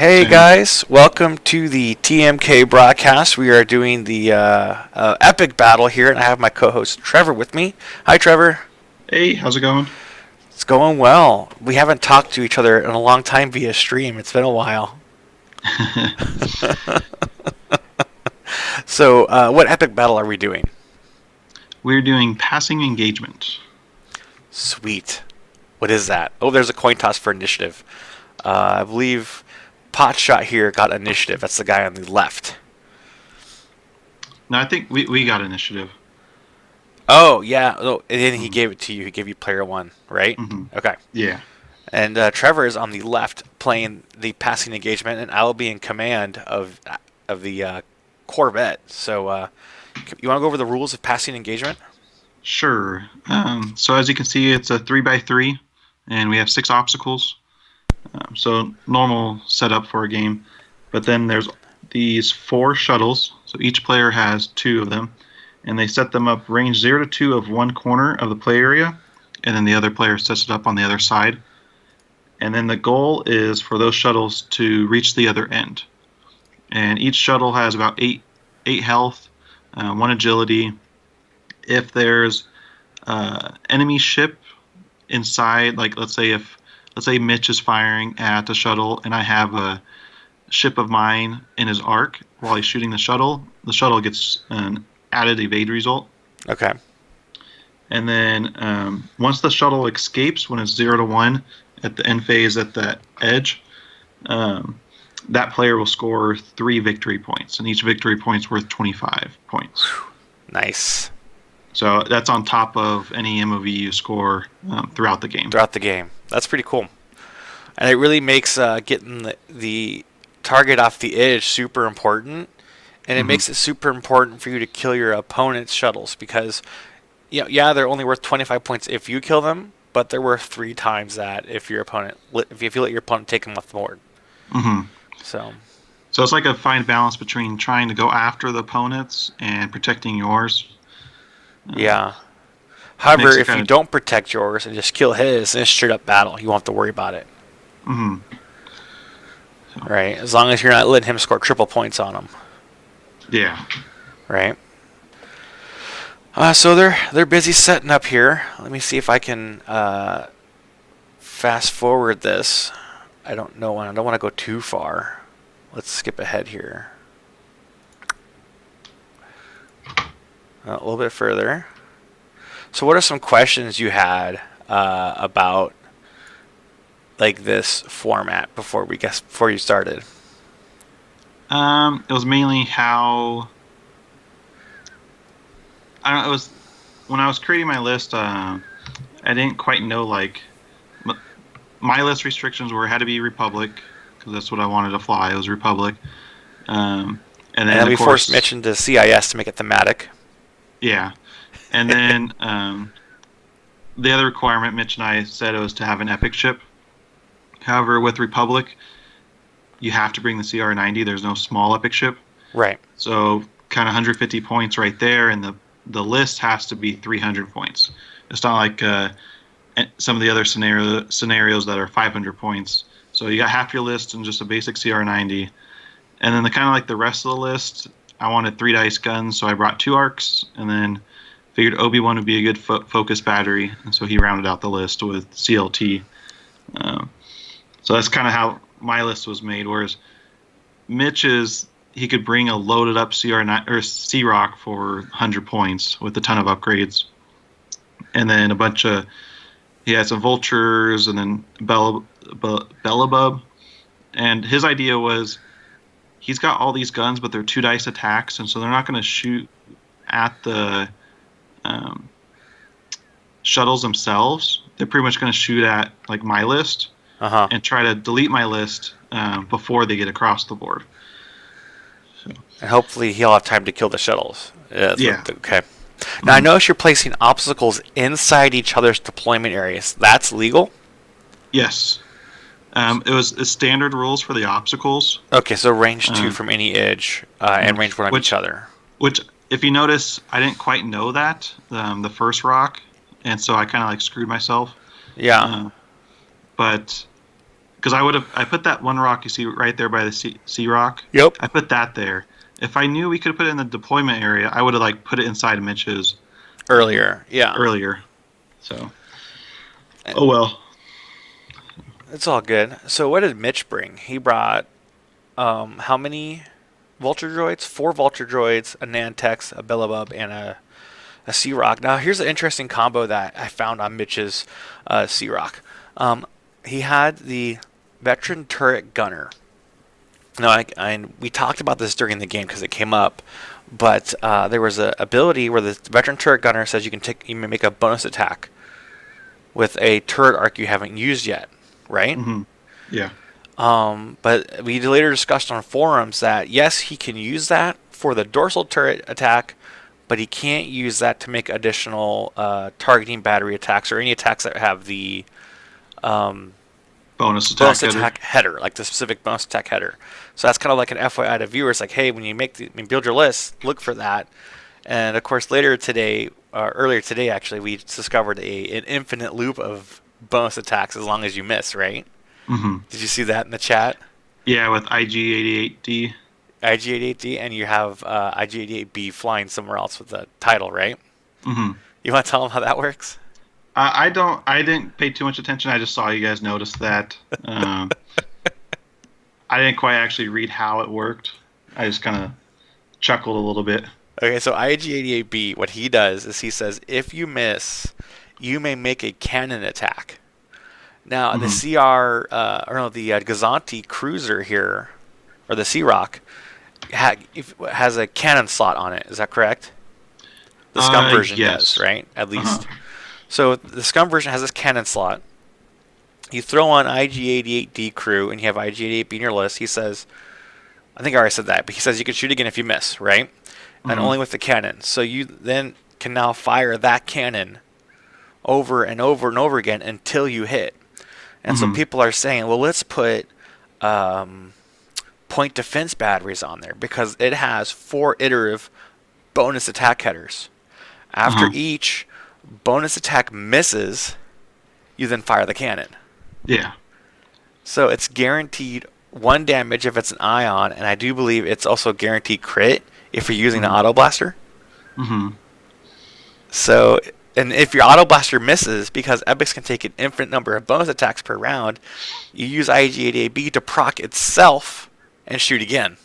Hey guys, welcome to the TMK broadcast. We are doing the epic battle here, and I have my co-host Trevor with me. Hi, Trevor. Hey, how's it going? It's going well. We haven't talked to each other in a long time via stream. It's been a while. So, what epic battle are we doing? We're doing passing engagement. Sweet. What is that? Oh, there's a coin toss for initiative. I believe Potshot here got initiative. That's the guy on the left. No, I think we got initiative. Oh, yeah. Oh, and then he gave it to you. He gave you player one, right? Mm-hmm. Okay. Yeah. And Trevor is on the left playing the passing engagement, and I will be in command of the Corvette. So, you want to go over the rules of passing engagement? Sure. So as you can see, it's a 3x3, and we have 6 obstacles. So normal setup for a game. But then there's these 4 shuttles. So each player has 2 of them, and they set them up range 0 to 2 of one corner of the play area, and then the other player sets it up on the other side. And then the goal is for those shuttles to reach the other end. And each shuttle has about 8 health, 1 agility. If there's enemy ship inside, like let's say Mitch is firing at a shuttle and I have a ship of mine in his arc while he's shooting the shuttle gets an added evade result. Okay. And then once the shuttle escapes when it's 0 to 1 at the end phase at the edge, that player will score 3 victory points, and each victory point's worth 25 points. Nice. So that's on top of any MOV you score throughout the game. Throughout the game. That's pretty cool. And it really makes getting the target off the edge super important. And it makes it super important for you to kill your opponent's shuttles because, yeah, they're only worth 25 points if you kill them, but they're worth 3 times that if you let your opponent take them off the board. Mm-hmm. So it's like a fine balance between trying to go after the opponents and protecting yours. Yeah. However, if you don't protect yours and just kill his, then it's straight up battle. You won't have to worry about it. Mm-hmm. Right? As long as you're not letting him score triple points on him. Yeah. Right? So they're busy setting up here. Let me see if I can fast forward this. I don't know. I don't want to go too far. Let's skip ahead here. A little bit further. So what are some questions you had about like this format before you started? It was mainly how I don't know. It was when I was creating my list. I didn't quite know my list restrictions were it had to be Republic because that's what I wanted to fly. It was Republic. And then we forced Mitch into CIS to make it thematic. Yeah. And then the other requirement Mitch and I said it was to have an epic ship. However, with Republic, you have to bring the CR90. There's no small epic ship. Right. So kind of 150 points right there, and the list has to be 300 points. It's not like some of the other scenarios that are 500 points. So you got half your list and just a basic CR90. And then the rest of the list, I wanted 3 dice guns, so I brought 2 arcs, and then figured Obi-Wan would be a good focus battery, and so he rounded out the list with CLT. So that's kind of how my list was made, whereas Mitch's, he could bring a loaded up CR9 or C-Rock for 100 points with a ton of upgrades, and then he had some vultures, and then Bellabub, and his idea was he's got all these guns, but they're 2 dice attacks, and so they're not going to shoot at the shuttles themselves. They're pretty much going to shoot at like my list and try to delete my list before they get across the board. So. And hopefully he'll have time to kill the shuttles. Yeah. Okay. Now I notice you're placing obstacles inside each other's deployment areas. That's legal? Yes. It was standard rules for the obstacles. Okay, so range 2 from any edge and range 1 of each other. Which, if you notice, I didn't quite know that the first rock, and so I kind of screwed myself. Yeah. But Because I put that one rock you see right there by the C rock. Yep. I put that there. If I knew we could put it in the deployment area, I would have like put it inside of Mitch's Earlier, yeah. earlier. So, oh well. It's all good. So what did Mitch bring? He brought how many Vulture droids? 4 Vulture droids, a Nantex, a Billabub, and a Sea Rock. Now here's an interesting combo that I found on Mitch's Sea Rock. He had the Veteran Turret Gunner. Now, we talked about this during the game because it came up, but there was an ability where the Veteran Turret Gunner says you may make a bonus attack with a turret arc you haven't used yet, right? Mm-hmm. Yeah. But we later discussed on forums that yes, he can use that for the dorsal turret attack, but he can't use that to make additional targeting battery attacks or any attacks that have the bonus attack header, like the specific bonus attack header. So that's kind of like an FYI to viewers, like, hey, when you build your list, look for that. And of course, earlier today, actually, we discovered an infinite loop of bonus attacks as long as you miss, right? Mm-hmm. Did you see that in the chat? Yeah, with IG-88D. IG-88D, and you have IG-88B flying somewhere else with the title, right? Mm-hmm. You want to tell them how that works? I didn't pay too much attention. I just saw you guys notice that. I didn't quite actually read how it worked. I just kind of chuckled a little bit. Okay, so IG-88B, what he does is he says, if you miss, you may make a cannon attack. Now, the Gazanti cruiser here, or the Sea Rock, has a cannon slot on it. Is that correct? The Scum version does, right? At least. Uh-huh. So the Scum version has this cannon slot. You throw on IG-88D crew, and you have IG-88B in your list. He says, I think I already said that, but he says you can shoot again if you miss, right? Mm-hmm. And only with the cannon. So you then can now fire that cannon over and over and over again until you hit. And so people are saying, well, let's put point defense batteries on there because it has 4 iterative bonus attack headers. After each bonus attack misses, you then fire the cannon. Yeah. So it's guaranteed 1 damage if it's an ion, and I do believe it's also guaranteed crit if you're using an auto blaster. Mm-hmm. So, and if your auto blaster misses, because Epics can take an infinite number of bonus attacks per round, you use IG-88B to proc itself and shoot again.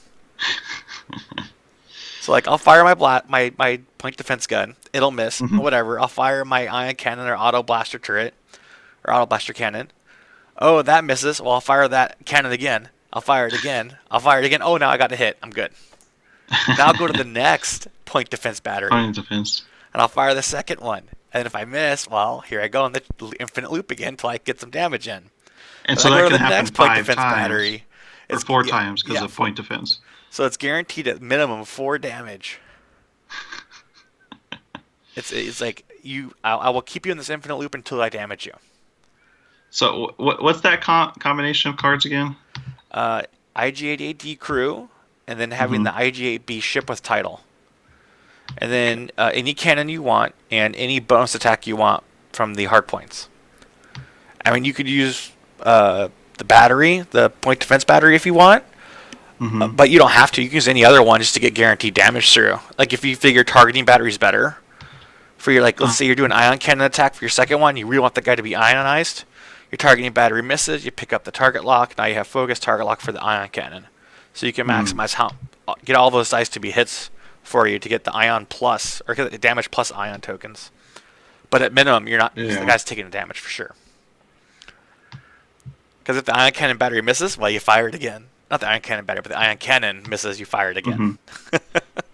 So, like, I'll fire my point defense gun. It'll miss. Whatever. I'll fire my ion cannon or auto blaster turret or auto blaster cannon. Oh, that misses. Well, I'll fire that cannon again. I'll fire it again. I'll fire it again. Oh, now I got a hit. I'm good. Now I'll go to the next point defense battery. Point defense. And I'll fire the second one. And if I miss, well, here I go in the infinite loop again until I get some damage in. And so that can happen 5 times battery. Or 4 times because of point defense. So it's guaranteed at minimum 4 damage. It's like I will keep you in this infinite loop until I damage you. So what's that combination of cards again? IG-88D crew, and then having the IG-8B ship with title. And then any cannon you want, and any bonus attack you want from the hard points. I mean, you could use the battery, the point defense battery if you want, but you don't have to. You can use any other one just to get guaranteed damage through. Like if you figure targeting battery is better, for your, like, let's say you're doing ion cannon attack for your second one, you really want the guy to be ionized. Your targeting battery misses, you pick up the target lock. Now you have focus target lock for the ion cannon. So you can maximize get all those dice to be hits for you to get the ion plus, or get the damage plus ion tokens. But at minimum, you're not, the guy's taking the damage for sure. Because if the ion cannon battery misses, well, you fire it again. Not the ion cannon battery, but the ion cannon misses, you fire it again.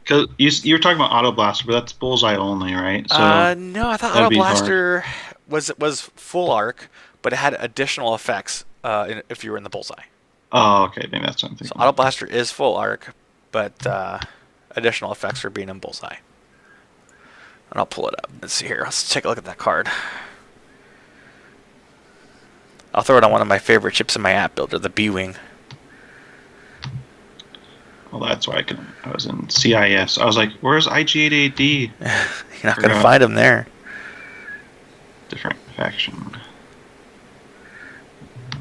Because you were talking about auto blaster, but that's bullseye only, right? So no, I thought auto blaster was full arc, but it had additional effects if you were in the bullseye. Oh, okay, maybe that's something. So auto blaster is full arc, but additional effects for being in bullseye. And I'll pull it up. Let's see here. Let's take a look at that card. I'll throw it on one of my favorite chips in my app builder, the B-Wing. Well, that's why I was in CIS. I was like, where's IG-88D? You're not going to find him there. Different faction.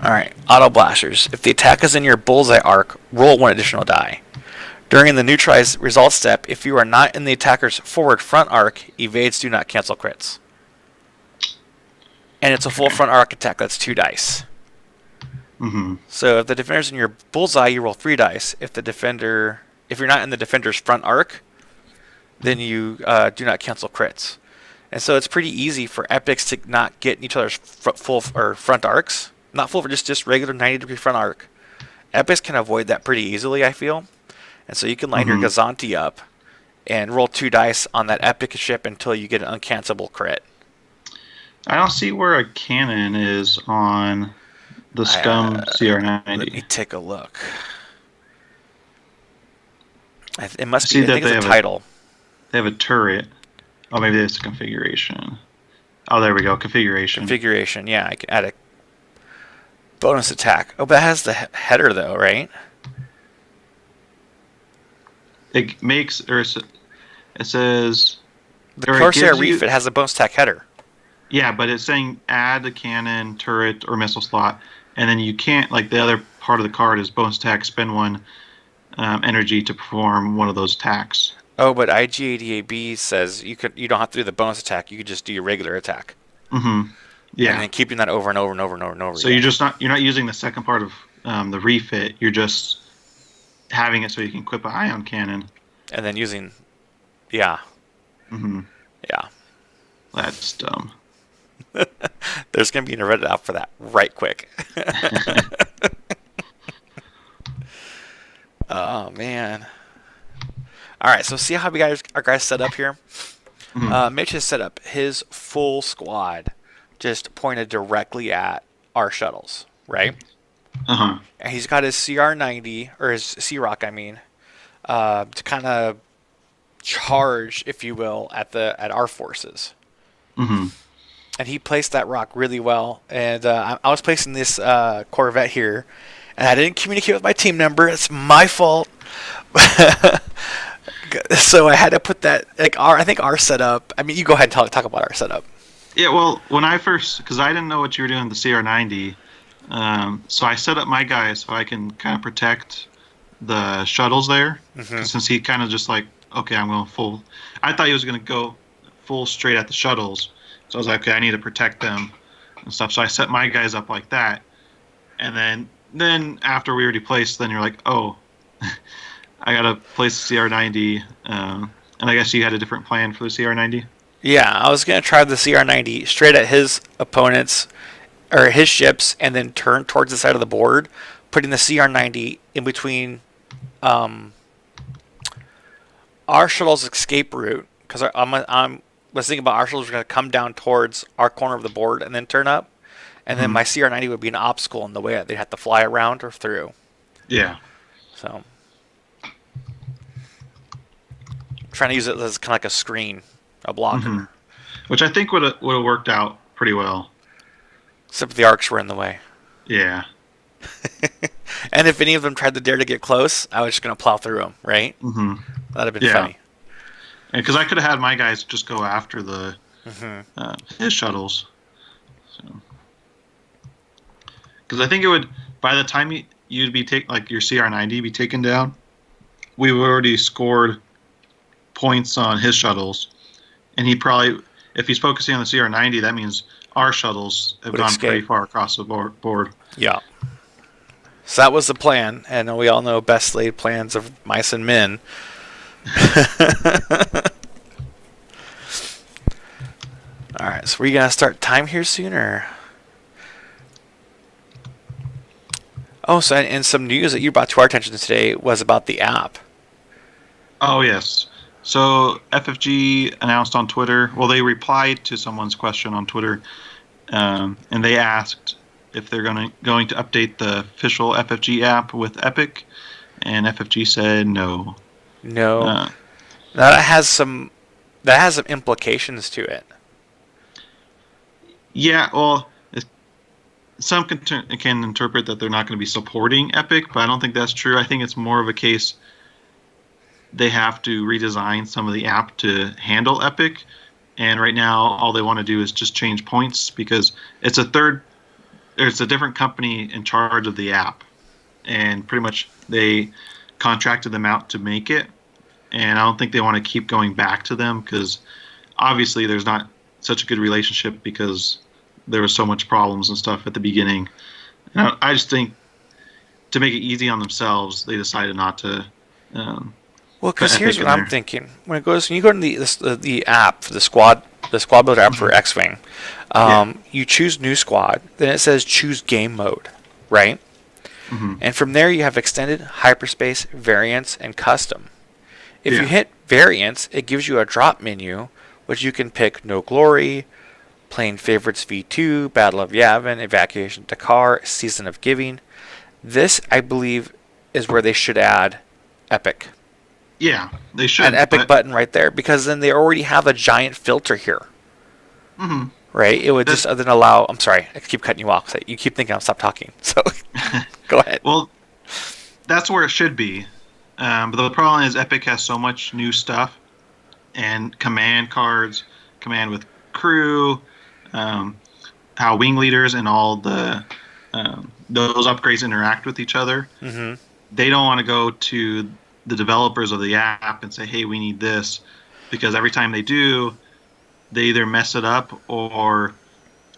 All right, auto blasters. If the attack is in your bullseye arc, roll 1 additional die. During the neutralize result step, if you are not in the attacker's forward front arc, evades do not cancel crits. And it's a full Okay. front arc attack. That's 2 dice. Mm-hmm. So if the defender's in your bullseye, you roll 3 dice. If you're not in the defender's front arc, then you do not cancel crits. And so it's pretty easy for epics to not get in each other's full or front arcs. Not full, just regular 90-degree front arc. Epics can avoid that pretty easily, I feel. And so you can line your Gazanti up and roll 2 dice on that epic ship until you get an uncancelable crit. I don't see where a cannon is on the Scum CR90. Let me take a look. It must See be. I that think it's they a have title. They have a turret. Oh, maybe it's a configuration. Oh, there we go. Configuration. Configuration. Yeah, I can add a bonus attack. Oh, but it has the header though, right? It makes, or it says... The or it Corsair gives you- Refit has a bonus attack header. Yeah, but it's saying add a cannon, turret, or missile slot, and then you can't, like the other part of the card is bonus attack, spend 1 energy to perform one of those attacks. Oh, but IG88B says you don't have to do the bonus attack. You could just do your regular attack. Mm-hmm. Yeah. And then keep doing that over and over and over and over and over. So again. you're not using the second part of the refit. You're just having it so you can equip an ion cannon. And then using, yeah. Mm-hmm. Yeah. That's dumb. There's going to be a Reddit out for that right quick. Oh, man. All right, so see how our guys set up here? Mm-hmm. Mitch has set up his full squad just pointed directly at our shuttles, right? Uh-huh. And he's got his CR90, or his C-Rock, I mean, to kind of charge, if you will, at our forces. Mm-hmm. And he placed that rock really well. And I was placing this Corvette here, and I didn't communicate with my team member. It's my fault. So I had to put that, like, I think our setup. I mean, you go ahead and talk about our setup. Yeah, well, when I first, because I didn't know what you were doing with the CR90, so I set up my guys so I can kind of protect the shuttles there. Mm-hmm. Since he kind of just like, okay, I'm going full. I thought he was going to go full straight at the shuttles. So I was like, okay, I need to protect them and stuff. So I set my guys up like that. And then after we already placed, then you're like, oh, I got to place the CR90. And I guess you had a different plan for the CR90? Yeah, I was going to try the CR90 straight at his opponents, or his ships, and then turn towards the side of the board, putting the CR90 in between our shuttle's escape route, because I was thinking about our shuttles were going to come down towards our corner of the board and then turn up, and then my CR90 would be an obstacle in the way that they'd have to fly around or through. Yeah. So, trying to use it as kind of like a screen, a blocker. Mm-hmm. Which I think would have worked out pretty well. Except the arcs were in the way. Yeah. And if any of them tried to dare to get close, I was just going to plow through them, right? Mm-hmm. That'd have been funny. Because I could have had my guys just go after the his shuttles. Because I think it would, by the time you'd be like your CR90 be taken down, we've already scored points on his shuttles, and he probably, if he's focusing on the CR90, that means our shuttles have gone pretty far across the board. Yeah. So that was the plan, and we all know best laid plans of mice and men. All right, so we're gonna start time here soon, or? Oh, so and some news that you brought to our attention today was about the app. Oh yes. So FFG announced on Twitter. Well, they replied to someone's question on Twitter, and they asked if they're going to update the official FFG app with Epic, and FFG said no. No. Now that has some implications to it. Yeah, well, some can interpret that they're not going to be supporting Epic, but I don't think that's true. I think it's more of a case they have to redesign some of the app to handle Epic, and right now all they want to do is just change points because it's there's a different company in charge of the app, and pretty much they contracted them out to make it. And I don't think they want to keep going back to them because obviously there's not such a good relationship because there was so much problems and stuff at the beginning. And I just think to make it easy on themselves, they decided not to. Well, Put because here's Epic what in I'm there. thinking. When you go to the app for the squad builder app for Mhm. X-wing, Yeah. you choose new squad. Then it says choose game mode, right? Hmm. And from there you have extended, hyperspace, variants, and custom. If you Yeah. hit variants, it gives you a drop menu, which you can pick No Glory, Plain Favorites V2, Battle of Yavin, Evacuation Dakar, Season of Giving. This, I believe, is where they should add Epic. Yeah. They An should, Epic but button right there, because then they already have a giant filter here, mhm. right? It would The, just then allow. I'm sorry, I keep cutting you off. So you keep thinking I'll stop talking. So go ahead. well, that's where it should be. But the problem is Epic has so much new stuff and command cards, command with crew, um, how wing leaders and all those upgrades interact with each other. Mm-hmm. They don't want to go to the developers of the app and say, "Hey, we need this," because every time they do, they either mess it up or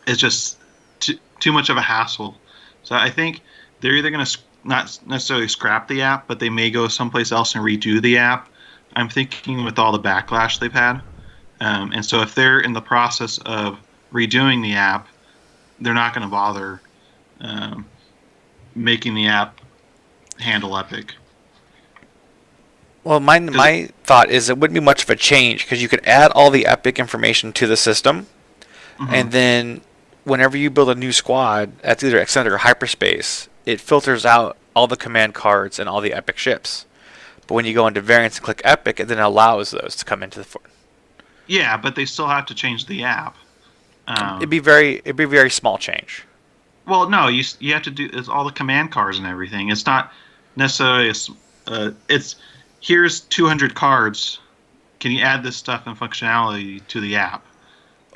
it's just too much of a hassle. So I think they're either going to not necessarily scrap the app, but they may go someplace else and redo the app. I'm thinking with all the backlash they've had. And so if they're in the process of redoing the app, they're not going to bother um, making the app handle Epic. Well, my Because, my thought is it wouldn't be much of a change because you could add all the Epic information to the system, mm-hmm, and then whenever you build a new squad, that's either extended or hyperspace, it filters out all the command cards and all the Epic ships. But when you go into variants and click Epic, it then allows those to come into the. yeah, but they still have to change the app. It'd Um, be very small change. well, no, you have to do it's all the command cards and everything. It's not necessarily it's here's 200 cards. Can you add this stuff and functionality to the app?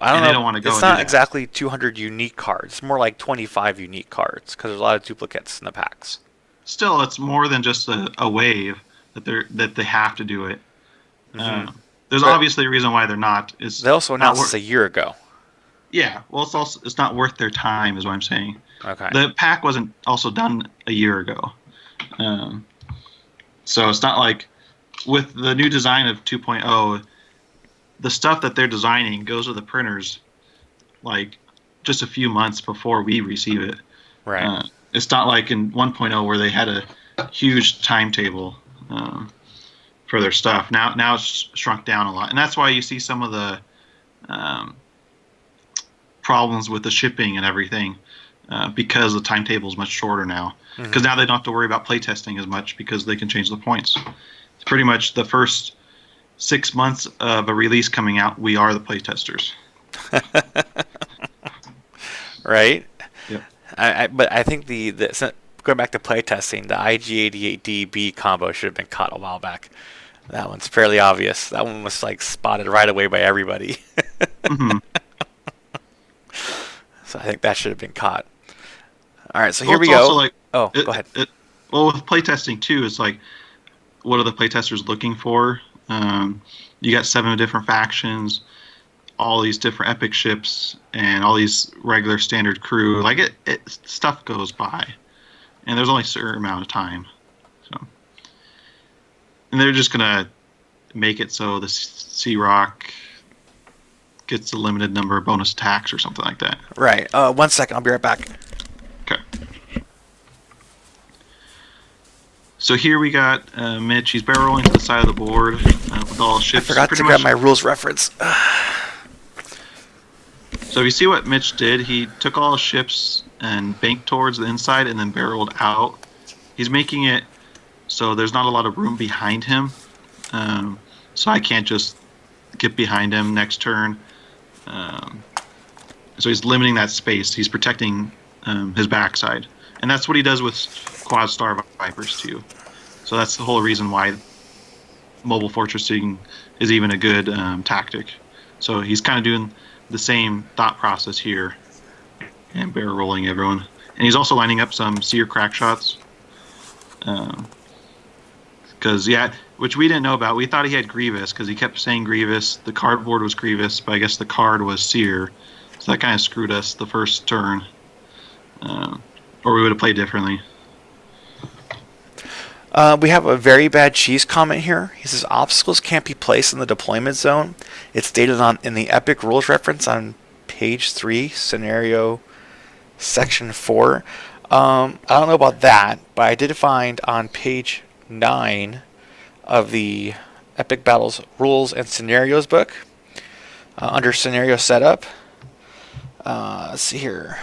I don't And they know. don't want to go It's and do not that. exactly 200 unique cards. It's more like 25 unique cards because there's a lot of duplicates in the packs. Still, it's more than just a wave that they have to do it. Hmm. Uh, there's But obviously a reason why they're not. It's they also not announced this worth. a year ago. Yeah, well, it's not worth their time, is what I'm saying. Okay. The pack wasn't also done a year ago, um, so it's not like with the new design of 2.0, the stuff that they're designing goes to the printers like just a few months before we receive it. Right. It's not like in 1.0 where they had a huge timetable for their stuff. Now it's shrunk down a lot, and that's why you see some of the um, problems with the shipping and everything because the timetable is much shorter now. Because Hmm. now they don't have to worry about playtesting as much because they can change the points. It's pretty much the first 6 months of a release coming out, we are the playtesters. Right. Yep. But I think going back to playtesting, the IG88DB combo should have been caught a while back. That one's fairly obvious. That one was like spotted right away by everybody. Hmm. So I think that should have been caught. All right, so Well, here it's we also go. like Oh, go ahead. well with playtesting too. It's like what are the playtesters looking for? You got 7 different factions, all these different epic ships, and all these regular standard crew. Like stuff goes by, and there's only a certain amount of time. So, and they're just gonna make it so the Sea Rock gets a limited number of bonus attacks or something like that. Right. 1 second. I'll be right back. Okay. So here we got Mitch. He's barrel rolling to the side of the board with all I ships. forgot Pretty to grab much. my rules reference. So if you see what Mitch did, he took all his ships and banked towards the inside and then barreled out. He's making it so there's not a lot of room behind him. So I can't just get behind him next turn. Um, so he's limiting that space. He's protecting his backside. And that's what he does with Quad Star Vipers too. So that's the whole reason why mobile fortressing is even a good tactic. So he's kind of doing the same thought process here and barrel rolling everyone. And he's also lining up some seer crack shots. Because, which we didn't know about. We thought he had Grievous because he kept saying Grievous. The cardboard was Grievous, but I guess the card was Seer. So that kind of screwed us the first turn. Or we would have played differently. We have a very bad cheese comment here. He says obstacles can't be placed in the deployment zone. It's stated in the Epic Rules reference on page 3, scenario section 4. I don't know about that, but I did find on page 9 of the Epic Battles Rules and Scenarios book, under Scenario Setup. Let's see here.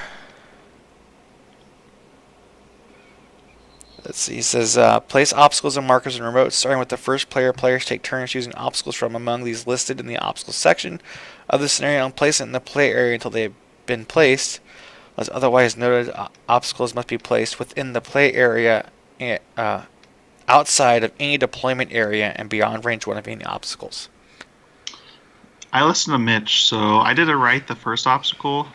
Let's see. It says, place obstacles and markers in remote. Starting with the first player, players take turns choosing obstacles from among these listed in the obstacles section of the scenario and place it in the play area until they've been placed. As otherwise noted, obstacles must be placed within the play area, outside of any deployment area, and beyond range 1 of any obstacles. I listened to Mitch, so I did it right the first obstacle.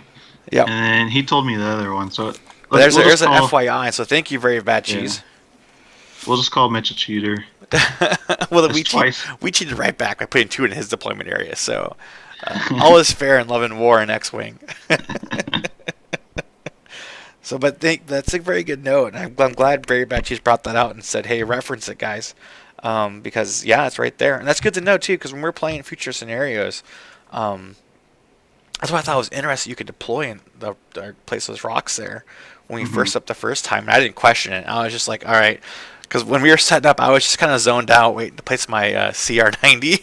Yep. And then he told me the other one. So there's an FYI, so thank you, very bad cheese. Yeah. We'll just call Mitch a cheater. Well, we cheated right back by putting 2 in his deployment area, so all is fair in love and war in X-Wing. So, but that's a very good note, and I'm glad Very Bad Cheese brought that out and said, hey, reference it, guys. Because, yeah, it's right there. And that's good to know, too, because when we're playing future scenarios, that's why I thought it was interesting you could deploy and place those rocks there when we first up the first time. And I didn't question it. I was just like, all right. Because when we were setting up, I was just kind of zoned out waiting to place my CR90.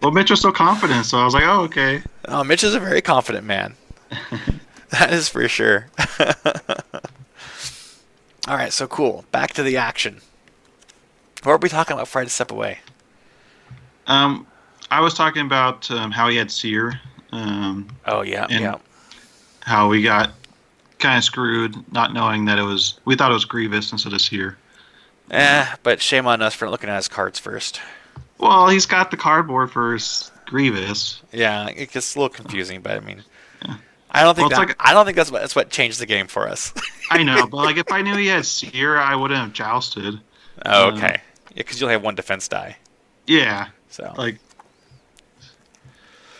Well, Mitch was so confident, so I was like, oh, okay. Mitch is a very confident man. That is for sure. All right, so cool. Back to the action. What were we talking about before I had to step away? I was talking about how he had Seer. Yeah. How we got kind of screwed, not knowing that we thought it was Grievous instead of Seer. But shame on us for not looking at his cards first. Well, he's got the cardboard for his Grievous. Yeah, it gets a little confusing, but I mean, yeah. I don't think that's what changed the game for us. I know, but like if I knew he had Seer, I wouldn't have jousted. Oh, okay. Yeah, because you'll have 1 defense die. Yeah. So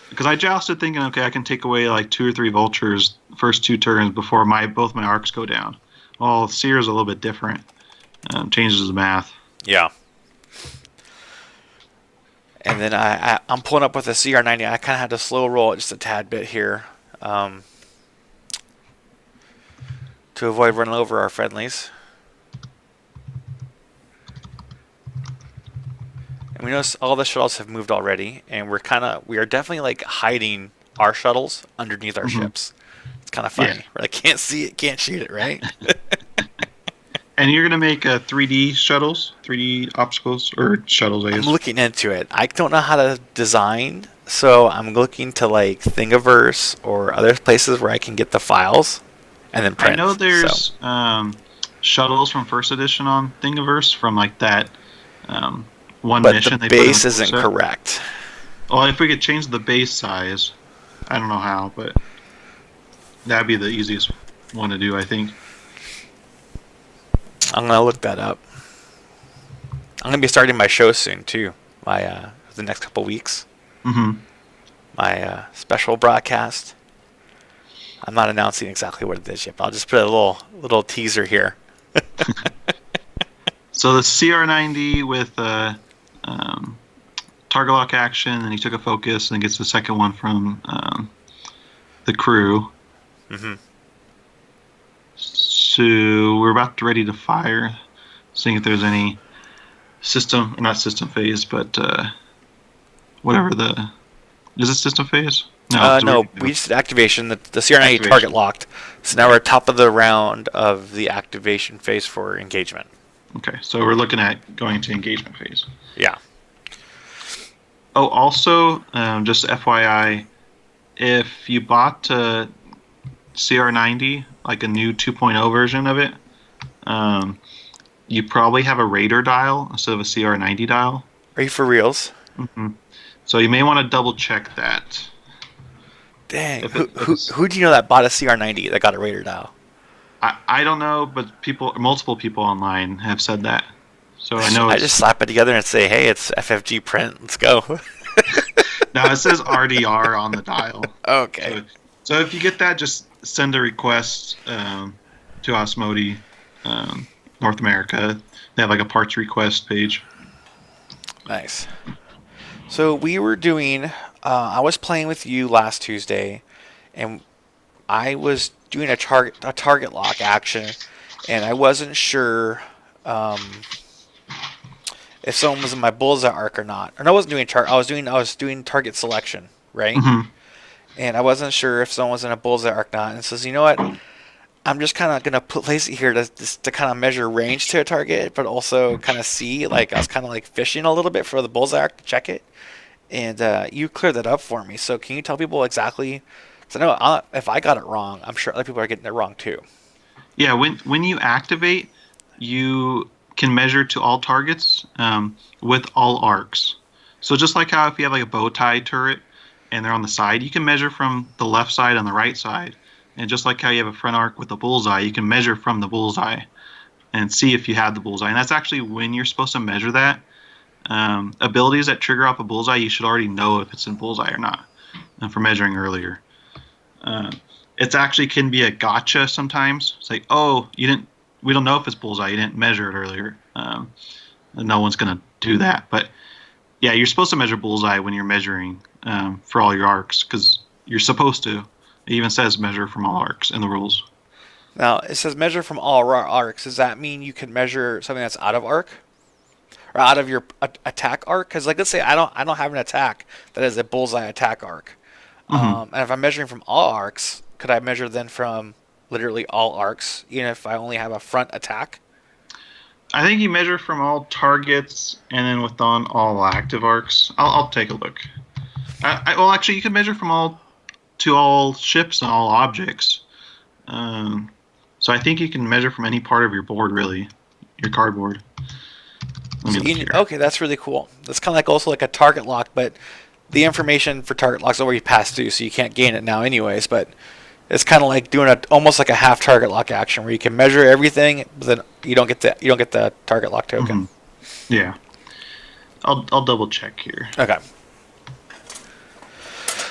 because I jousted thinking, okay, I can take away like 2 or 3 vultures first 2 turns before both my arcs go down. Well, Seer is a little bit different. Changes the math. Yeah. And then I'm pulling up with a CR90. I kind of had to slow roll it just a tad bit here to avoid running over our friendlies. And we notice all the shuttles have moved already, and we are definitely like hiding our shuttles underneath our ships. It's kind of funny. Yeah. We're like, can't see it, can't shoot it, right? And you're going to make 3D shuttles? 3D obstacles? Or shuttles, I guess? I'm looking into it. I don't know how to design, so I'm looking to like Thingiverse or other places where I can get the files and then print. I know there's shuttles from first edition on Thingiverse from like that one but mission. But the base isn't correct. Well, if we could change the base size, I don't know how, but that'd be the easiest one to do, I think. I'm going to look that up. I'm going to be starting my show soon, too. The next couple weeks. Mm-hmm. My special broadcast. I'm not announcing exactly what it is yet, but I'll just put a little teaser here. So the CR90 with target lock action, and he took a focus, and gets the second one from the crew. Mm-hmm. So we're about ready to fire, seeing if there's any not system phase, but whatever is it system phase? No, we just did activation. The CR90 target locked. So now we're at top of the round of the activation phase for engagement. Okay, so we're looking at going to engagement phase. Yeah. Oh, also, just FYI, if you bought CR90, like a new 2.0 version of it, you probably have a Raider dial instead of a CR90 dial. Are you for reals? Mm-hmm. So you may want to double check that. Dang, who do you know that bought a CR90 that got a Raider dial? I don't know, but multiple people online have said that. So I know I just it's slap it together and say, hey, it's FFG print. Let's go. now it says RDR on the dial. Okay. So if you get that, just send a request to Osmodi North America. They have like a parts request page. Nice. So we were doing. I was playing with you last Tuesday, and I was doing a target lock action, and I wasn't sure if someone was in my bullseye arc or not. And I wasn't doing I was doing target selection, right? Hmm. And I wasn't sure if someone was in a bullseye arc or not. And it says, you know what? I'm just kind of gonna place it here to kind of measure range to a target, but also kind of see. Like I was kind of like fishing a little bit for the bullseye arc to check it, and you cleared that up for me. So can you tell people exactly? So I know if I got it wrong, I'm sure other people are getting it wrong too. Yeah, when you activate, you can measure to all targets with all arcs. So just like how if you have like a bow tie turret and they're on the side, you can measure from the left side and the right side. And just like how you have a front arc with a bullseye, you can measure from the bullseye and see if you had the bullseye. And that's actually when you're supposed to measure that. Abilities that trigger off a bullseye, you should already know if it's in bullseye or not for measuring earlier. Uh, it's actually can be a gotcha sometimes. It's like, oh, you didn't. We don't know if it's bullseye. You didn't measure it earlier. And no one's gonna do that. But yeah, you're supposed to measure bullseye when you're measuring for all your arcs because you're supposed to. It even says measure from all arcs in the rules. Now it says measure from all arcs. Does that mean you can measure something that's out of arc or out of your attack arc? Because like let's say I don't have an attack that is a bullseye attack arc. Hmm. And if I'm measuring from all arcs, could I measure then from literally all arcs, even if I only have a front attack? I think you measure from all targets and then within all active arcs. I'll take a look. Well, actually, you can measure from all to all ships and all objects. Um, so I think you can measure from any part of your board, really, your cardboard. Let me So look here. okay, that's really cool. That's kind of like also like a target lock, but the information for target lock is already passed through, so you can't gain it now, anyways. But it's kind of like doing almost like a half target lock action where you can measure everything, but then you don't get the target lock token. Hmm. Yeah, I'll double check here. Okay.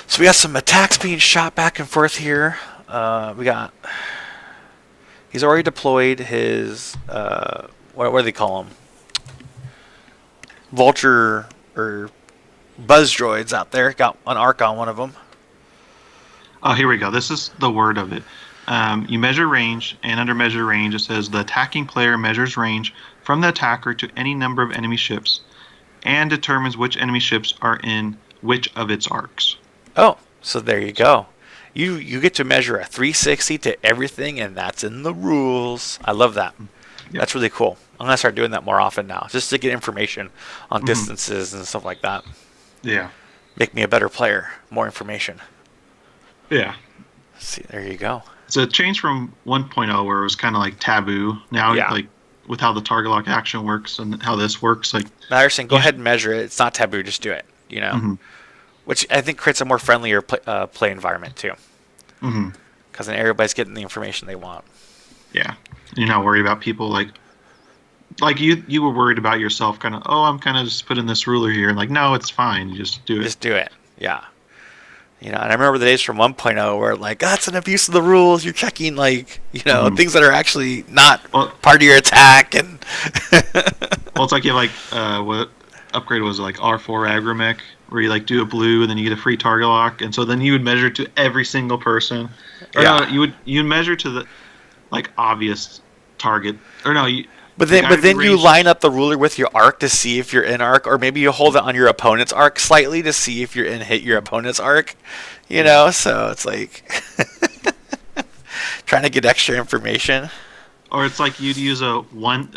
So we got some attacks being shot back and forth here. We got. He's already deployed his. What do they call them? Vulture or buzz droids out there. Got an arc on one of them. Oh, here we go. This is the word of it. You measure range, and under measure range, it says the attacking player measures range from the attacker to any number of enemy ships, and determines which enemy ships are in which of its arcs. Oh, so there you go. You get to measure a 360 to everything, and that's in the rules. I love that. Yep. That's really cool. I'm gonna start doing that more often now, just to get information on Hmm. distances and stuff like that. Yeah. Make me a better player. More information. Yeah. See, there you go. It's a change from 1.0 where it was kind of like taboo. Now, Yeah. like with how the target lock action works and how this works, like Now you're saying go you ahead and measure it. It's not taboo. Just do it. You know, hmm which I think creates a more friendlier play environment too, hmm because then everybody's getting the information they want. yeah, you're not worried about people like you were worried about yourself, kind of. Oh, I'm kind of just putting this ruler here, and like, no, it's fine. You just do it. Just do it. Yeah. You know, and I remember the days from 1.0 where like that's an abuse of the rules. You're checking like Mhm. things that are actually not Well, part of your attack, and well, it's like you have like what upgrade was it, like R4 Agromech, where you like do a blue and then you get a free target lock, and so then you would measure to every single person, or no, yeah. you'd measure to the like obvious target, or no, But the then, guy but would then you range. line up the ruler with your arc to see if you're in arc, or maybe you hold it on your opponent's arc slightly to see if you're in hit your opponent's arc. You know, so it's like trying to get extra information. Or it's like you'd use a one.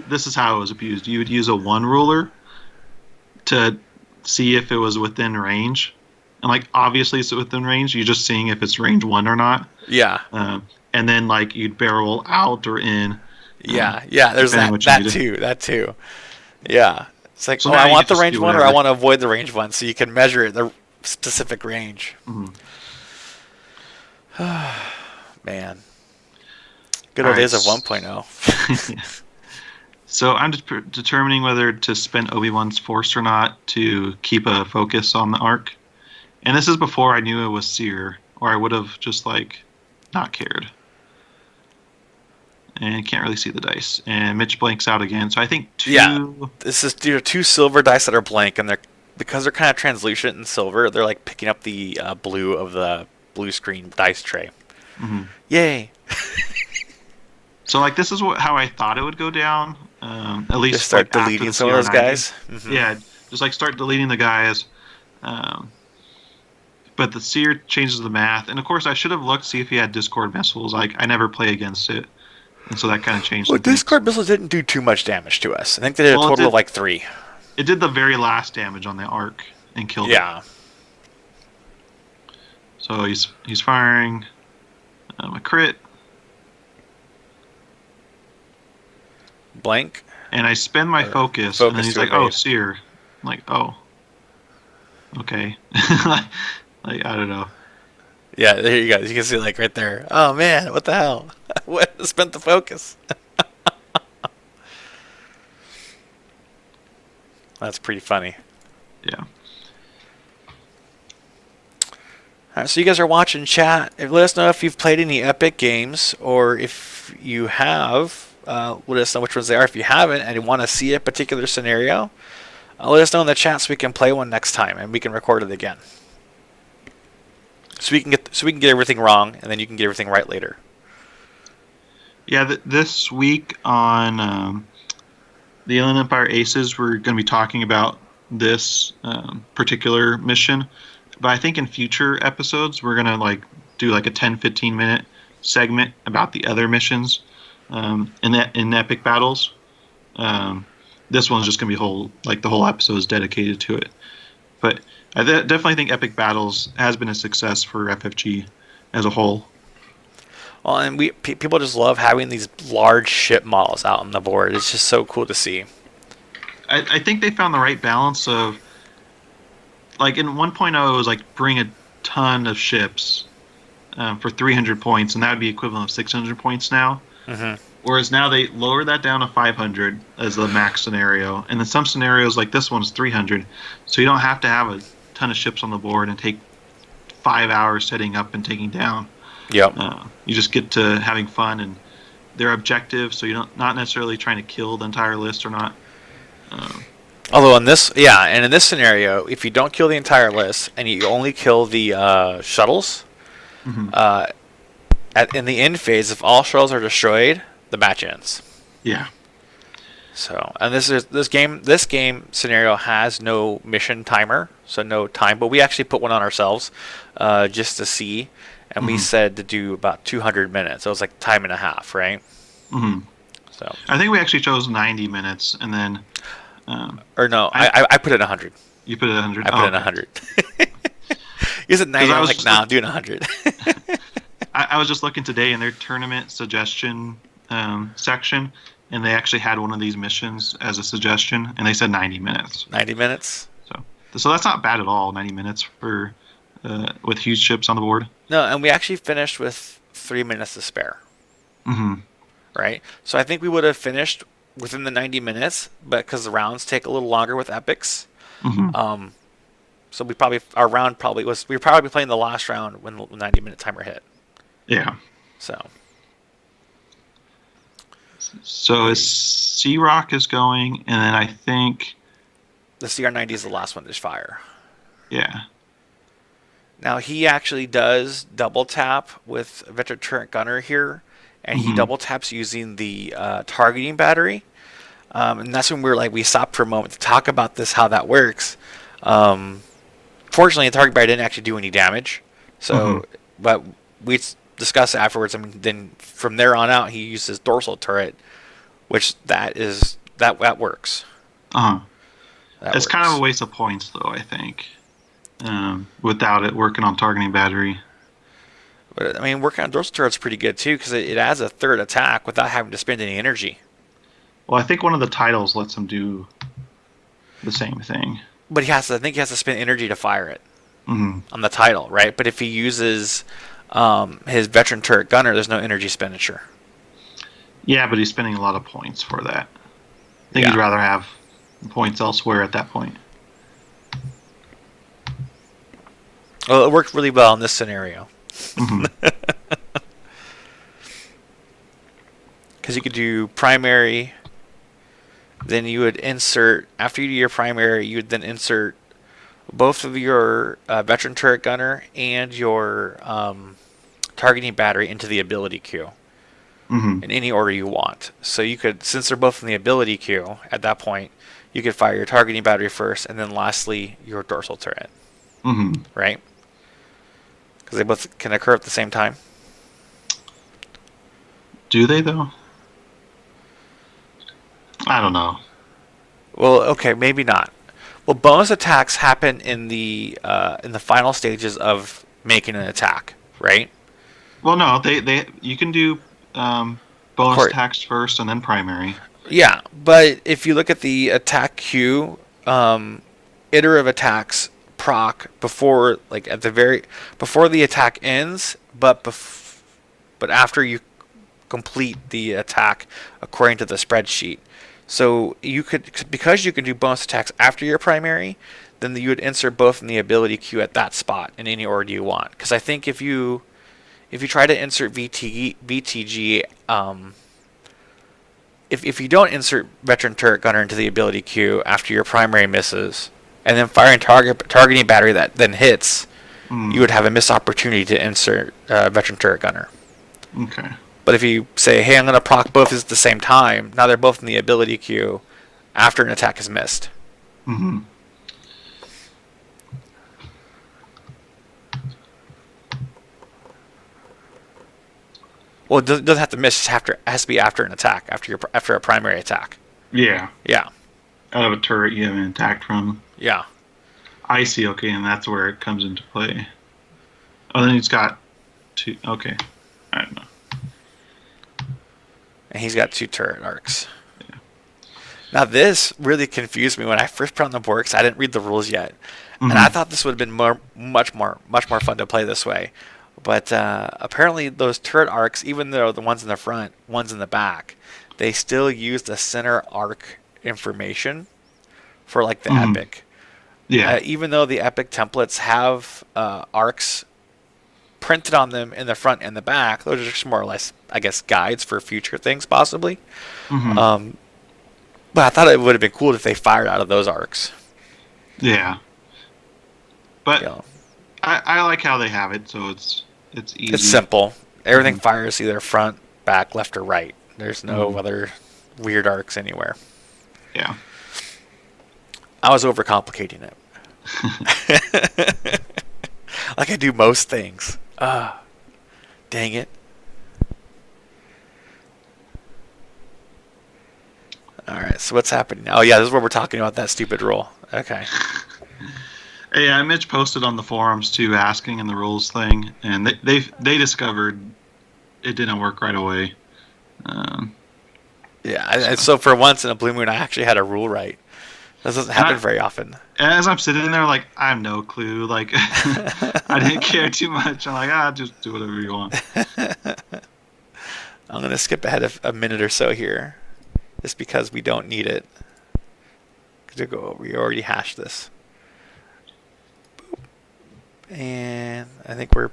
This is how it was abused. You would use a one ruler to see if it was within range, and like obviously it's within range. You're just seeing if it's range one or not. Yeah, And then like you'd barrel out or in. yeah. There's Depending that what you that needed. too. That too. Yeah. It's like, So oh, now I you want could the just range do one, or I whatever. want to avoid the range one, so you can measure the specific range. Mhm. Man, Good All old right. days of 1.0. So I'm determining whether to spend Obi-Wan's Force or not to keep a focus on the arc. And this is before I knew it was Seer, or I would have just like not cared. And can't really see the dice. And Mitch blanks out again. So I think Yeah, two. this is two silver dice that are blank, and they're because they're kind of translucent and silver. They're like picking up the blue of the blue screen dice tray. Mhm. Yay! So like this is how I thought it would go down. At Just least like start after deleting the some of those CR90. guys. Yeah, just like start deleting the guys. Um, but the Seer changes the math, and of course I should have looked see if he had Discord missiles. Like I never play against it, and so that kind of changed Well, some things. Discord missiles didn't do too much damage to us. I think they did a Well, total of like 3. it did the very last damage on the arc and killed it. Yeah. So he's firing a crit, Blank. and I spend my Or focus, and then focus he's to like, "Oh, evade. Seer." I'm like, "Oh, okay." Like I don't know. Yeah, there you go. You can see like right there. Oh man, what the hell? What spent the focus? That's pretty funny. Yeah. All right, so you guys are watching chat. Let us know if you've played any Epic games, or if you have, let us know which ones they are. If you haven't and you want to see a particular scenario, let us know in the chat so we can play one next time and we can record it again. So we can get everything wrong, and then you can get everything right later. Yeah, this week on the Inland Empire Aces, we're going to be talking about this particular mission. But I think in future episodes, we're going to like do like a 10-15 minute segment about the other missions in epic battles. This one's just going to be the whole episode is dedicated to it. But I definitely think epic battles has been a success for FFG as a whole. Well, and people just love having these large ship models out on the board. It's just so cool to see. I think they found the right balance of, like in 1.0, it was like bring a ton of ships for 300 points, and that would be equivalent of 600 points now. Mm-hmm. Whereas now they lowered that down to 500 as the max scenario, and in some scenarios like this one is 300, so you don't have to have a ton of ships on the board and take 5 hours setting up and taking down. Yep. You just get to having fun, and they're objective, so you're not necessarily trying to kill the entire list or not. Although in this scenario, if you don't kill the entire list and you only kill the shuttles, Mm-hmm. in the end phase, if all shuttles are destroyed, the match ends. Yeah. So, and this game scenario has no mission timer, so no time. But we actually put one on ourselves, just to see, and we said to do about 200 minutes. So it was like time and a half, right? Mm-hmm. So, I think we actually chose 90 minutes, and then or no, I put it in 100. you put it at 100. I put it in 100. You said 90. I'm like, nah, I'm doing 100. I was just looking today in their tournament suggestion section, and they actually had one of these missions as a suggestion, and they said 90 minutes. 90 minutes. So that's not bad at all. 90 minutes for with huge ships on the board. No, and we actually finished with 3 minutes to spare. Mm-hmm. Right. So I think we would have finished within the 90 minutes, but because the rounds take a little longer with epics. Mm-hmm. So we were probably playing the last round when the 90-minute timer hit. Yeah. So C-Rock is going, and then I think the CR90 is the last one to fire. Yeah. Now he actually does double tap with Veteran Turret Gunner here, and he double taps using the targeting battery. And that's when we stopped for a moment to talk about this, how that works. Fortunately, the target battery didn't actually do any damage. So, but we discussed afterwards. I mean, then from there on out, he uses dorsal turret, which that works. It's kind of a waste of points, though, I think, without it working on targeting battery. But I mean, working on dorsal turret's pretty good too, because it adds a third attack without having to spend any energy. Well, I think one of the titles lets him do the same thing. But I think he has to spend energy to fire it on the title, right? But if he uses his Veteran Turret Gunner, there's no energy expenditure. Yeah, but he's spending a lot of points for that. I think he'd Yeah. rather have points elsewhere at that point. Well, it worked really well in this scenario. Hmm. Because you could do primary, then you would insert, after you do your primary, you would then insert both of your veteran turret gunner and your targeting battery into the ability queue Hmm. in any order you want. So you could, since they're both in the ability queue at that point, you could fire your targeting battery first, and then lastly your dorsal turret, Hmm. right? Because they both can occur at the same time. Do they though? I don't know. Well, okay, maybe not. Well, bonus attacks happen in the final stages of making an attack, right? Well, no, they you can do um, bonus Court. attacks first and then primary. Yeah, but if you look at the attack queue, iterative attacks proc before, like at the very before the attack ends, but after you complete the attack according to the spreadsheet. So you could, because you can do bonus attacks after your primary, then you would insert both in the ability queue at that spot in any order you want. Because I think if you try to insert VTG, if you don't insert veteran turret gunner into the ability queue after your primary misses, and then firing targeting battery that then hits, you Mm, would have a missed opportunity to insert veteran turret gunner. okay. But if you say, hey, I'm going to proc both at the same time, now they're both in the ability queue after an attack is missed. Hmm. Well, it doesn't have to miss. It has to be after an attack, after a primary attack. Yeah. Yeah, Out of a turret you haven't attacked from. yeah. I see. Okay, and that's where it comes into play. Oh, then he's got two. Okay. I don't know. And he's got two turret arcs. Yeah. Now this really confused me when I first put on the board because I didn't read the rules yet, and I Hmm. thought this would have been much more fun to play this way. But apparently, those turret arcs, even though the ones in the front, ones in the back, they still use the center arc information for like the Hmm. epic. Yeah. Even though the epic templates have arcs printed on them in the front and the back, those are just more or less, I guess, guides for future things possibly. Hmm. Um, but I thought it would have been cool if they fired out of those arcs. Yeah. You But know, I like how they have it, so it's it's easy. simple. Everything Hmm. fires either front, back, left, or right. There's no Hmm. other weird arcs anywhere. Yeah. I was overcomplicating it. Like I do most things. Dang it. Alright, so what's happening now? Oh, yeah, this is where we're talking about that stupid rule. Okay. Yeah, Mitch posted on the forums too, asking in the rules thing, and they discovered it didn't work right away. Um, Yeah, so, so for once in a blue moon, I actually had a rule right. This doesn't and happen very often. as I'm sitting there, like I have no clue. Like I didn't care too much. I'm like, just do whatever you want. I'm going to skip ahead a minute or so here, just because we don't need it. We already hashed this. And I think we're.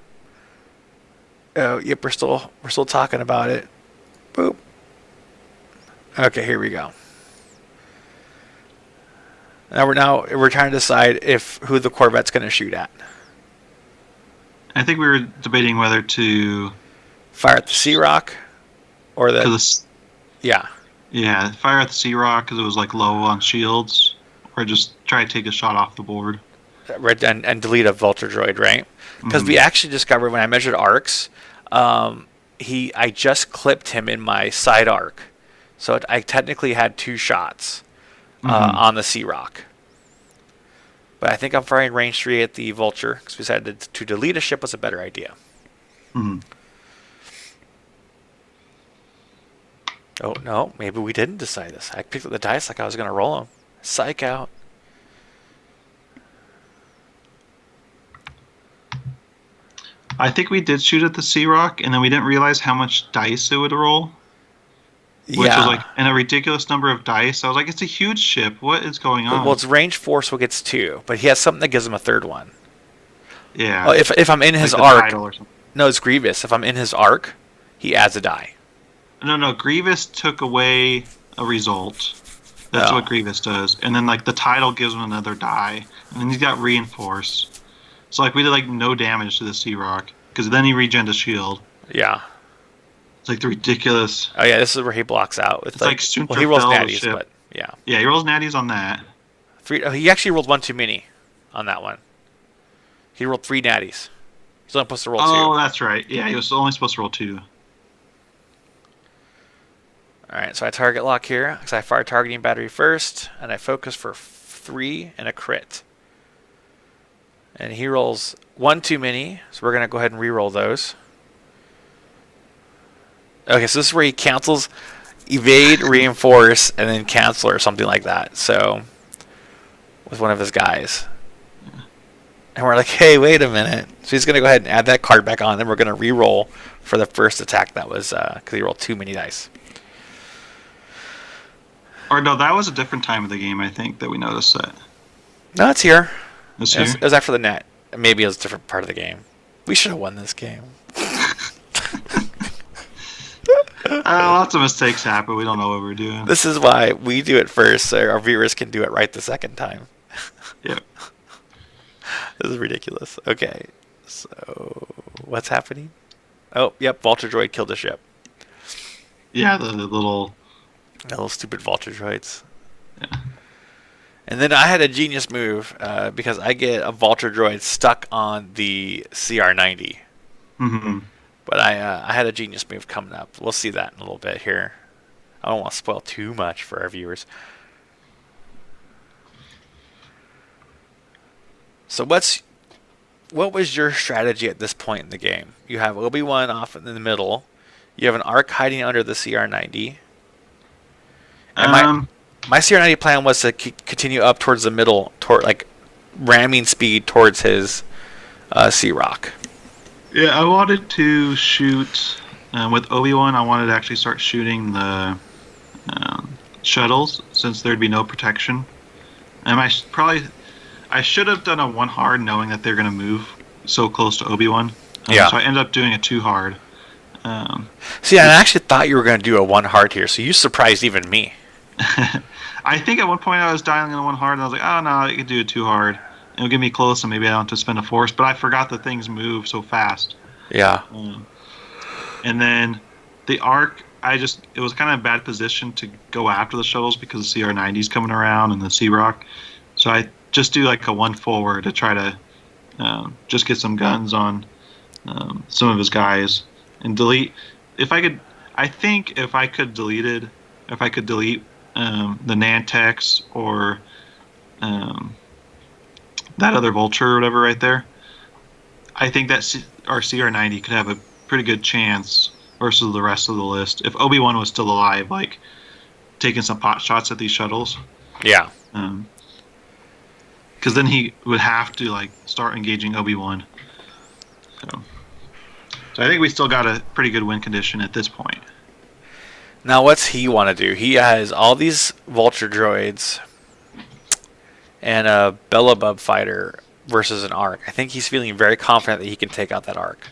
Oh, yep, we're still talking about it. Boop. Okay, here we go. Now we're trying to decide if who the Corvette's going to shoot at. I think we were debating whether to, Fire at the Sea Rock, or the cause yeah. yeah, fire at the Sea Rock because it was like low on shields, or just try to take a shot off the board. And delete a Vulture droid, right? Because Hmm. we actually discovered when I measured arcs, I just clipped him in my side arc, so I technically had two shots Hmm. on the Sea Rock. But I think I'm firing range 3 at the Vulture because we decided to delete a ship was a better idea. Hmm. Oh no, maybe we didn't decide this. I picked up the dice like I was going to roll them. Psych out. I think we did shoot at the Sea Rock, and then we didn't realize how much dice it would roll. which was like Yeah. in a ridiculous number of dice. I was like, it's a huge ship. What is going Well, on? it's range 4, so it gets 2. But he has something that gives him a third one. Oh, Yeah, if I'm in his like the arc, title or something. no, it's Grievous. If I'm in his arc, he adds a die. No, no, Grievous took away a result. That's what Oh. Grievous does. And then like the title gives him another die. And then he's got reinforce. So like we did like no damage to the Sea Rock. Because then he regened a shield. Yeah. It's like the ridiculous. Oh, yeah, this is where he blocks out. It's It's like well, he rolls Sunterfell the natties, ship. but yeah. Yeah, he rolls natties on that. He actually rolled one too many on that one. He rolled 3 natties. He's only supposed to roll 2. Oh, that's right. Yeah, he was only supposed to roll 2. Alright, so I target lock here, because I fire targeting battery first, and I focus for 3 and a crit. And he rolls 1 too many, so we're going to go ahead and re-roll those. Okay, so this is where he cancels evade, reinforce, and then cancel or something like that. So, with one of his guys. And we're like, hey, wait a minute. So he's going to go ahead and add that card back on, then we're going to re-roll for the first attack that was, because he rolled too many dice. Or no, that was a different time of the game, I think, that we noticed that. No, it's here. This year? It was after the net. Maybe it was a different part of the game. We should have won this game. Lots of mistakes happen. We don't know what we're doing. This is why we do it first, so our viewers can do it right the second time. Yep. This is ridiculous. Okay, so what's happening? Oh, yep, Vulture Droid killed a ship. Yeah, the little. The little stupid Vulture Droids. Yeah. And then I had a genius move because I get a Vulture Droid stuck on the CR90. Mm-hmm. But I had a genius move coming up. We'll see that in a little bit here. I don't want to spoil too much for our viewers. So what was your strategy at this point in the game? You have Obi-Wan off in the middle. You have an arc hiding under the CR90. And my CR90 plan was to continue up towards the middle, toward like ramming speed towards his Sea Rock. Yeah, I wanted to shoot with Obi-Wan. I wanted to actually start shooting the shuttles since there'd be no protection. And I should have done a 1 hard knowing that they're going to move so close to Obi-Wan. Yeah. So I ended up doing a 2 hard. See, I actually thought you were going to do a 1 hard here, so you surprised even me. I think at one point I was dialing in a 1 hard, and I was like, oh no, I could do a 2 hard. It'll get me close, and maybe I don't have to spend a force. But I forgot that things move so fast. Yeah. And then the arc, it was kind of a bad position to go after the shuttles because the CR90's coming around and the Sea Rock. So I just do like a 1 forward to try to just get some guns on some of his guys and delete. I think if I could delete the Nantex or that other Vulture or whatever right there, I think that our CR90 could have a pretty good chance versus the rest of the list if Obi-Wan was still alive, like taking some pot shots at these shuttles. Yeah. Because then he would have to like start engaging Obi-Wan. So I think we still got a pretty good win condition at this point. Now, what's he want to do? He has all these Vulture Droids and a Bellabub fighter versus an Arc. I think he's feeling very confident that he can take out that Arc.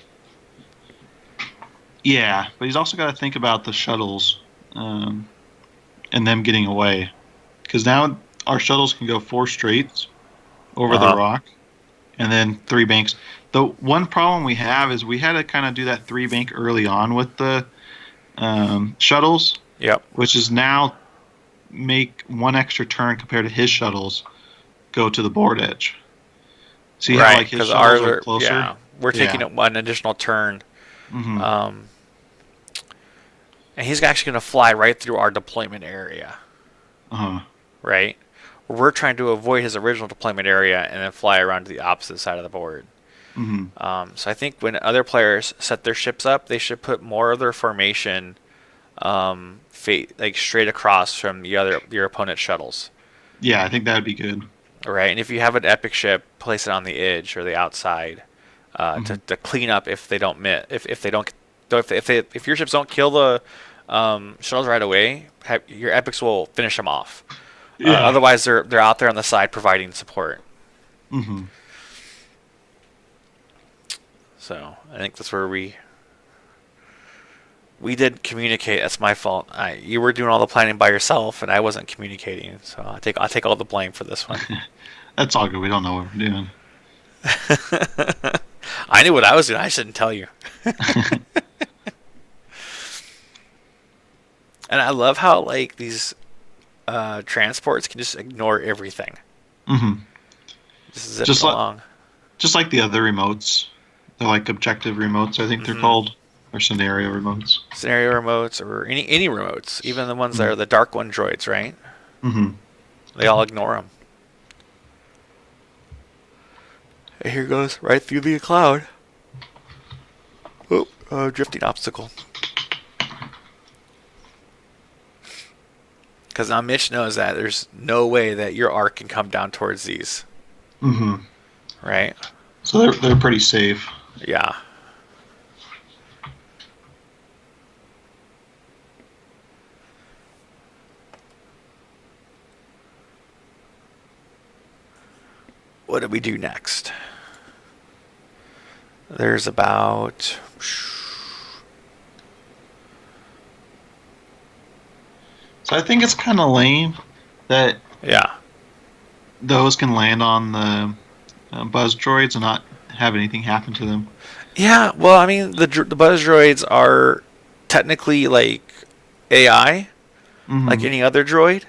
Yeah, but he's also got to think about the shuttles and them getting away. Because now our shuttles can go 4 straights over the rock and then 3 banks. The one problem we have is we had to kind of do that 3 bank early on with the shuttles. Yep. Which is now make 1 extra turn compared to his shuttles go to the board edge. See how like his shuttles are closer? Yeah, we're taking an additional turn. Mm-hmm. And he's actually going to fly right through our deployment area. Right? We're trying to avoid his original deployment area and then fly around to the opposite side of the board. Mm-hmm. So I think when other players set their ships up, they should put more of their formation like straight across from your opponent's shuttles. Yeah, I think that would be good. Right, and if you have an epic ship, place it on the edge or the outside to clean up if they don't miss. If your ships don't kill the shuttles right away, your epics will finish them off. Yeah. Otherwise, they're out there on the side providing support. Hmm. So I think that's where we did communicate. That's my fault. You were doing all the planning by yourself, and I wasn't communicating. So I take all the blame for this one. That's all good. We don't know what we're doing. I knew what I was doing. I shouldn't tell you. And I love how like these transports can just ignore everything. Hmm. Just zip it Just like along. just like the other remotes. They're like objective remotes, I think they're Hmm. called, or scenario remotes. Scenario remotes or any remotes, even the ones that Mm-hmm. are the dark one droids, right? Mm-hmm. They all ignore them. And here goes right through the cloud. Oh, drifting obstacle. Because now Mitch knows that there's no way that your arc can come down towards these, Mm-hmm. right? So they're pretty safe. Yeah. What do we do next? There's about. So I think it's kind of lame that Yeah. those can land on the buzz droids and not have anything happen to them. Yeah, well, I mean, the buzz droids are technically like AI, like Mm-hmm. any other droid,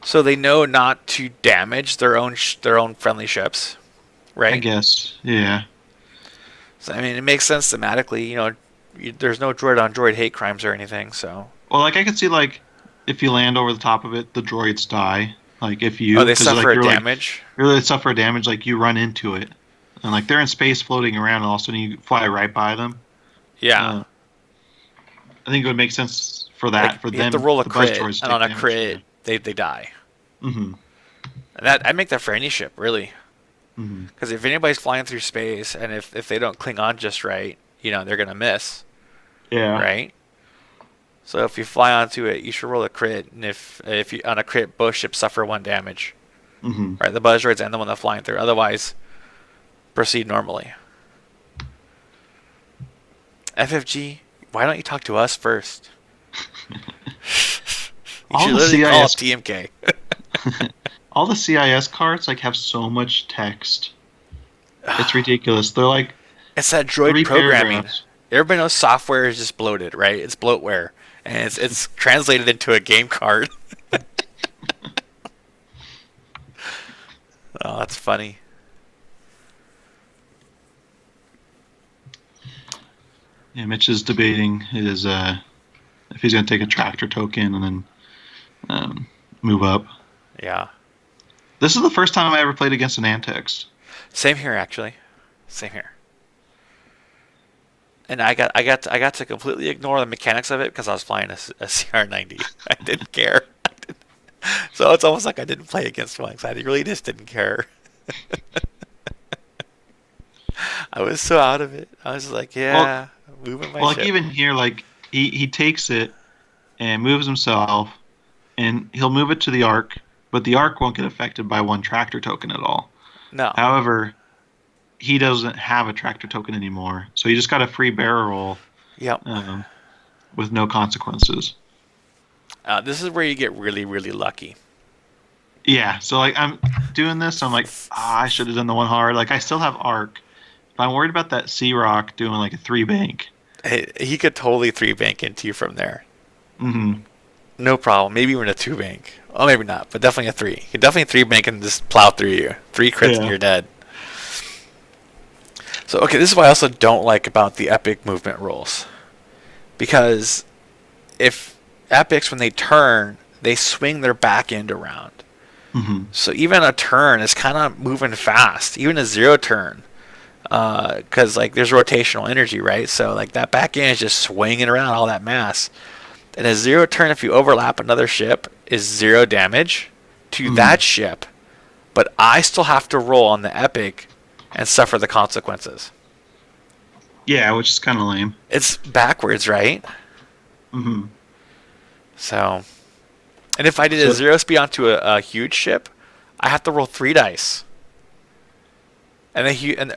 so they know not to damage their own friendly ships, I right? guess. Yeah. So I mean, it makes sense thematically. There's no droid on droid hate crimes or anything, so. Well, like I could see like if you land over the top of it, the droids die. Like if Oh, you, they because suffer like a you're like damage. really suffer damage, like you run into it, and like they're in space floating around, and all of a sudden you fly right by them. Yeah, Uh, I think it would make sense for like that for you have to them, roll a the buzz crit, droids to and take on a damage. Yeah. crit, they die. Mm-hmm. And that I'd make that for any ship, really. Mm-hmm. Because if anybody's flying through space, and if they don't cling on just right, they're gonna miss, Yeah. right? So if you fly onto it, you should roll a crit, and if you on a crit, both ships suffer one damage, Mm-hmm. right? The buzz droids and the one that's flying through. Otherwise, proceed normally. FFG, why don't you talk to us first? You All should the literally call up CIS, TMK. all the CIS cards like have so much text. It's ridiculous. They're like It's that droid three programming. paragraphs. Everybody knows software is just bloated, right? It's bloatware, and it's translated into a game card. Oh, that's funny. Yeah, Mitch is debating his if he's going to take a tractor token and then move up. Yeah. This is the first time I ever played against an Antex. Same here, actually. Same here. And I got to completely ignore the mechanics of it because I was flying a CR90. I didn't care. So it's almost like I didn't play against one because I really just didn't care. I was so out of it. I was just like, Well, yeah, moving my well, like ship. even here, like he takes it and moves himself, and he'll move it to the arc, but the arc won't get affected by one tractor token at all. No. However, he doesn't have a tractor token anymore, so he just got a free barrel roll Yep. with no consequences. This is where you get really, really lucky. Yeah, so like I'm doing this, I'm like, I should have done the one hard. Like I still have arc, but I'm worried about that Sea Rock doing like a three bank. He could totally three bank into you from there. Mm-hmm. No problem. Maybe even a two bank. Oh, maybe not, but definitely a three. He could definitely three bank and just plow through you. Three crits and Yeah. you're dead. So, okay, this is what I also don't like about the epic movement rules. Because if epics, when they turn, they swing their back end around. Mm-hmm. So even a turn is kind of moving fast. Even a zero turn. Because, like, there's rotational energy, right? So, like, that back end is just swinging around all that mass. And a zero turn, if you overlap another ship, is zero damage to that ship. But I still have to roll on the epic and suffer the consequences. Yeah, which is kind of lame. It's backwards, right? Mm-hmm. So, and if I did a So zero speed onto a huge ship, I have to roll 3 dice. And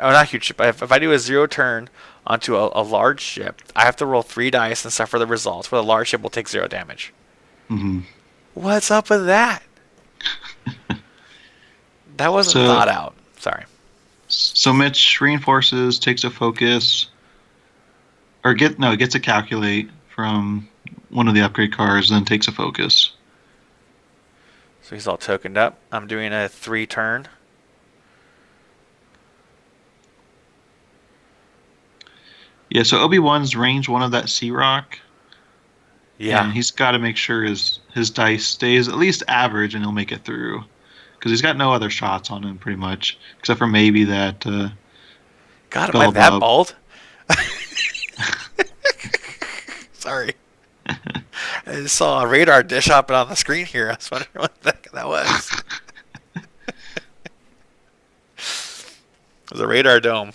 not huge ship. If I do a zero turn onto a large ship, I have to roll 3 dice and suffer the results. Where the large ship will take 0 damage. mhm. What's up with that? That wasn't so thought out. Sorry. so Mitch reinforces, takes a focus, or gets a calculate from one of the upgrade cards, then takes a focus. So he's all tokened up. I'm doing a 3 turn. Yeah, so Obi-Wan's range one of that Sea Rock, Yeah. and he's got to make sure his dice stays at least average, and he'll make it through. Because he's got no other shots on him, pretty much, except for maybe that God, am I that Belobub. bald? Sorry. I just saw a radar dish hopping on the screen here. I was wondering what the heck that was. It was a radar dome.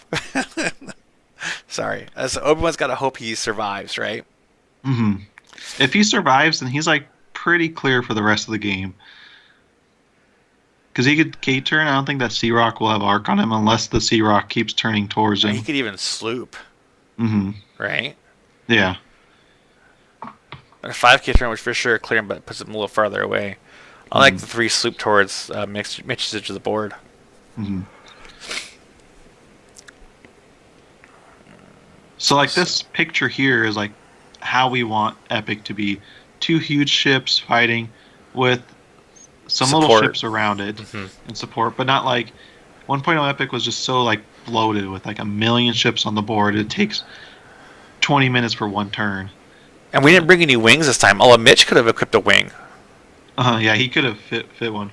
Sorry. So Obi-Wan's got to hope he survives, right? Hmm. If he survives, then he's like pretty clear for the rest of the game. Because he could K-turn. I don't think that Sea Rock will have arc on him unless the Sea Rock keeps turning towards He him. could even sloop, Hmm. right? Yeah. A 5K turn, which for sure clear him, but puts him a little farther away. I like the 3 sloop towards Mitch's edge of the board. Hmm. So like this picture here is like how we want Epic to be: 2 huge ships fighting with some little Support. ships around it Hmm. and support, but not like 1.0 Epic was just so like bloated with like a million ships on the board. It takes 20 minutes for one turn. And we didn't bring any wings this time. Although Mitch could have equipped a wing. Yeah, he could have fit one.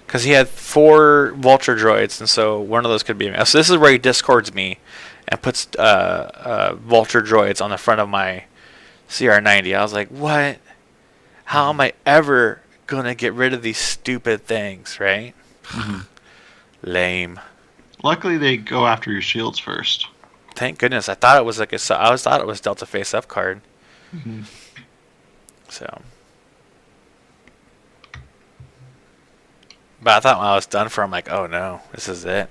Because he had 4 vulture droids, and so one of those could be me. So this is where he discords me and puts vulture droids on the front of my CR90. I was like, what? How am I ever going to get rid of these stupid things, right? Hmm. Lame. Luckily, they go after your shields first. Thank goodness. I thought it was like I always thought it was Delta Face Up card. Hmm. So. But I thought when I was done for, I'm like, oh no, this is it.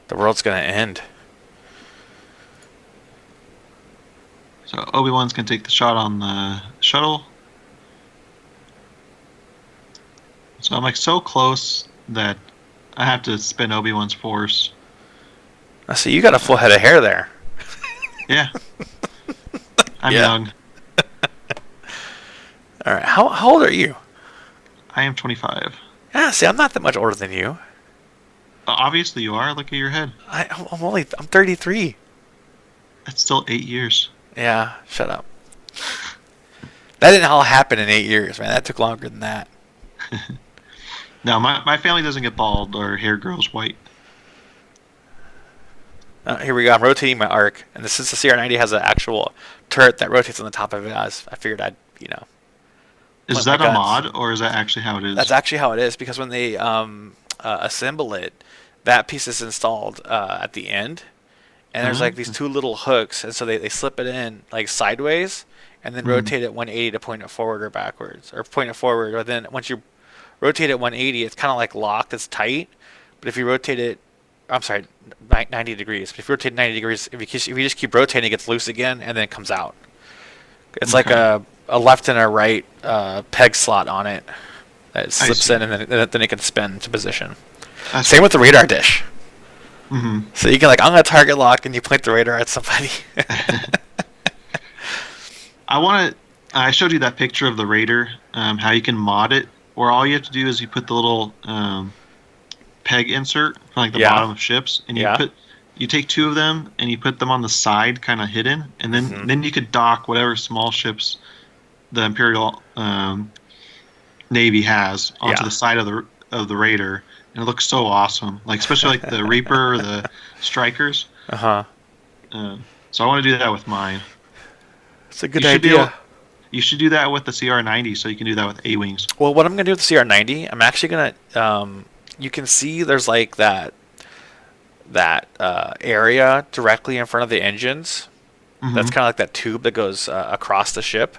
The world's going to end. So Obi-Wan's gonna take the shot on the shuttle. So I'm like so close that I have to spin Obi-Wan's force. I see you got a full head of hair there. Yeah, I'm Yeah. young. All right. How old are you? I am 25. Yeah, see, I'm not that much older than you. Obviously, you are. Look at your head. I'm 33. That's still 8 years. Yeah, shut up. That didn't all happen in 8 years, man. That took longer than that. No, my family doesn't get bald or hair grows white. Here we go. I'm rotating my arc, and since the CR90 has an actual turret that rotates on the top of it, I figured I'd, Is point my that a guns. mod or is that actually how it is? That's actually how it is because when they assemble it, that piece is installed at the end, and there's like these 2 little hooks, and so they slip it in like sideways, and then rotate it 180 to point it forward or backwards, or point it forward. But then once you rotate it 180, it's kind of like locked, it's tight. But if you rotate it, I'm sorry, 90 degrees. But if you rotate 90 degrees, if you just keep rotating, it gets loose again, and then it comes out. It's like a left and a right peg slot on it that slips in, and then it can spin to position. Same with the radar dish. Mm-hmm. So you can I'm gonna target lock, and you point the radar at somebody. I showed you that picture of the Raider, how you can mod it, where all you have to do is you put the little peg insert from like the bottom of ships, and you take 2 of them and you put them on the side, kind of hidden, and then you could dock whatever small ships the Imperial Navy has onto the side of the Raider, and it looks so awesome. Like especially like the Reaper or the Strikers. So I want to do that with mine. It's a good idea. You should do that with the CR90, so you can do that with A-wings. Well, what I'm gonna do with the CR90, I'm actually gonna. You can see there's like that area directly in front of the engines. Mm-hmm. That's kind of like that tube that goes across the ship.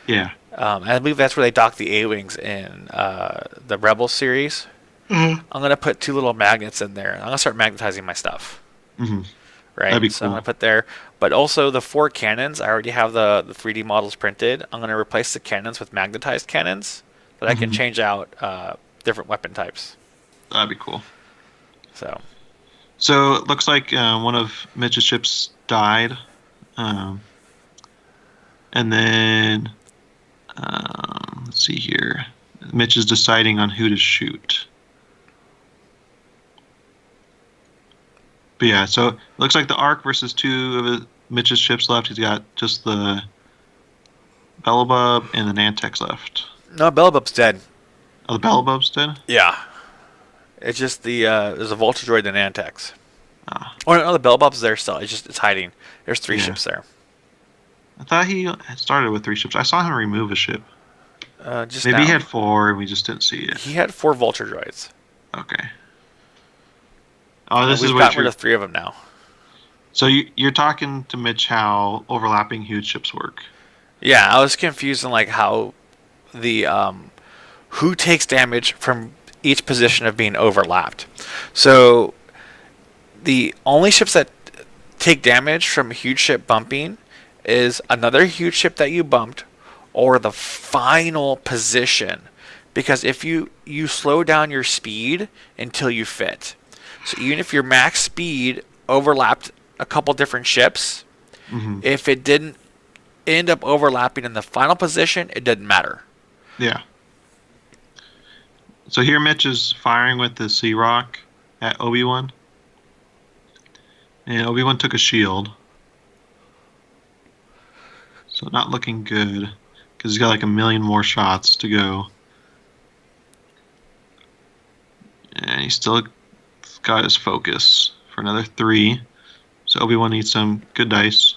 Yeah. I believe that's where they dock the A-wings in the Rebel series. Mm-hmm. I'm gonna put two little magnets in there. I'm gonna start magnetizing my stuff, Hmm. That'd right? be So I'm gonna cool. put there, but also the four cannons. I already have the 3D models printed. I'm gonna replace the cannons with magnetized cannons that I can Hmm. change out different weapon types. That'd be cool. So So it looks like one of Mitch's ships died, um, and then let's see here. Mitch is deciding on who to shoot. But yeah, so it looks like the Ark versus two of Mitch's ships left. He's got just the Belobub and the Nantex left. no, Bellabub's dead. Oh, the Belobub's dead? Yeah, it's just there's a Vulture droid and Antex. Ah, Oh no, the Bellabub's there still. It's hiding. There's three yeah. ships there. I thought he had started with three ships. I saw him remove a ship. Just Maybe he now, had four and we just didn't see it. he had four Vulture droids. Okay. Oh, this is We've what gotten rid you're. of three of them now. So you're talking to Mitch how overlapping huge ships work. Yeah, I was confused on like how the who takes damage from each position of being overlapped. So the only ships that take damage from a huge ship bumping is another huge ship that you bumped or the final position. Because if you slow down your speed until you fit. So even if your max speed overlapped a couple different ships, Hmm. if it didn't end up overlapping in the final position, it didn't matter. Yeah. So here Mitch is firing with the Sea Rock at Obi-Wan. And Obi-Wan took a shield. So not looking good. Because he's got like a million more shots to go. And he's still got his focus for another three. So Obi-Wan needs some good dice.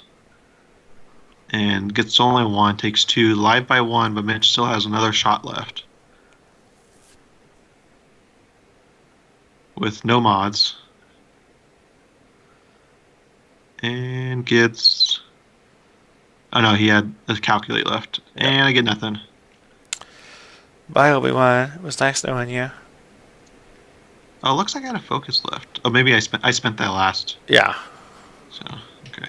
And gets only one, takes two, live by one, but Mitch still has another shot left. With no mods. And gets. Oh no, he had a calculate left. Yep. And I get nothing. Bye, Obi-Wan. It was nice knowing you. Oh, it looks like I had a focus left. Oh, maybe I spent that last. Yeah. So okay.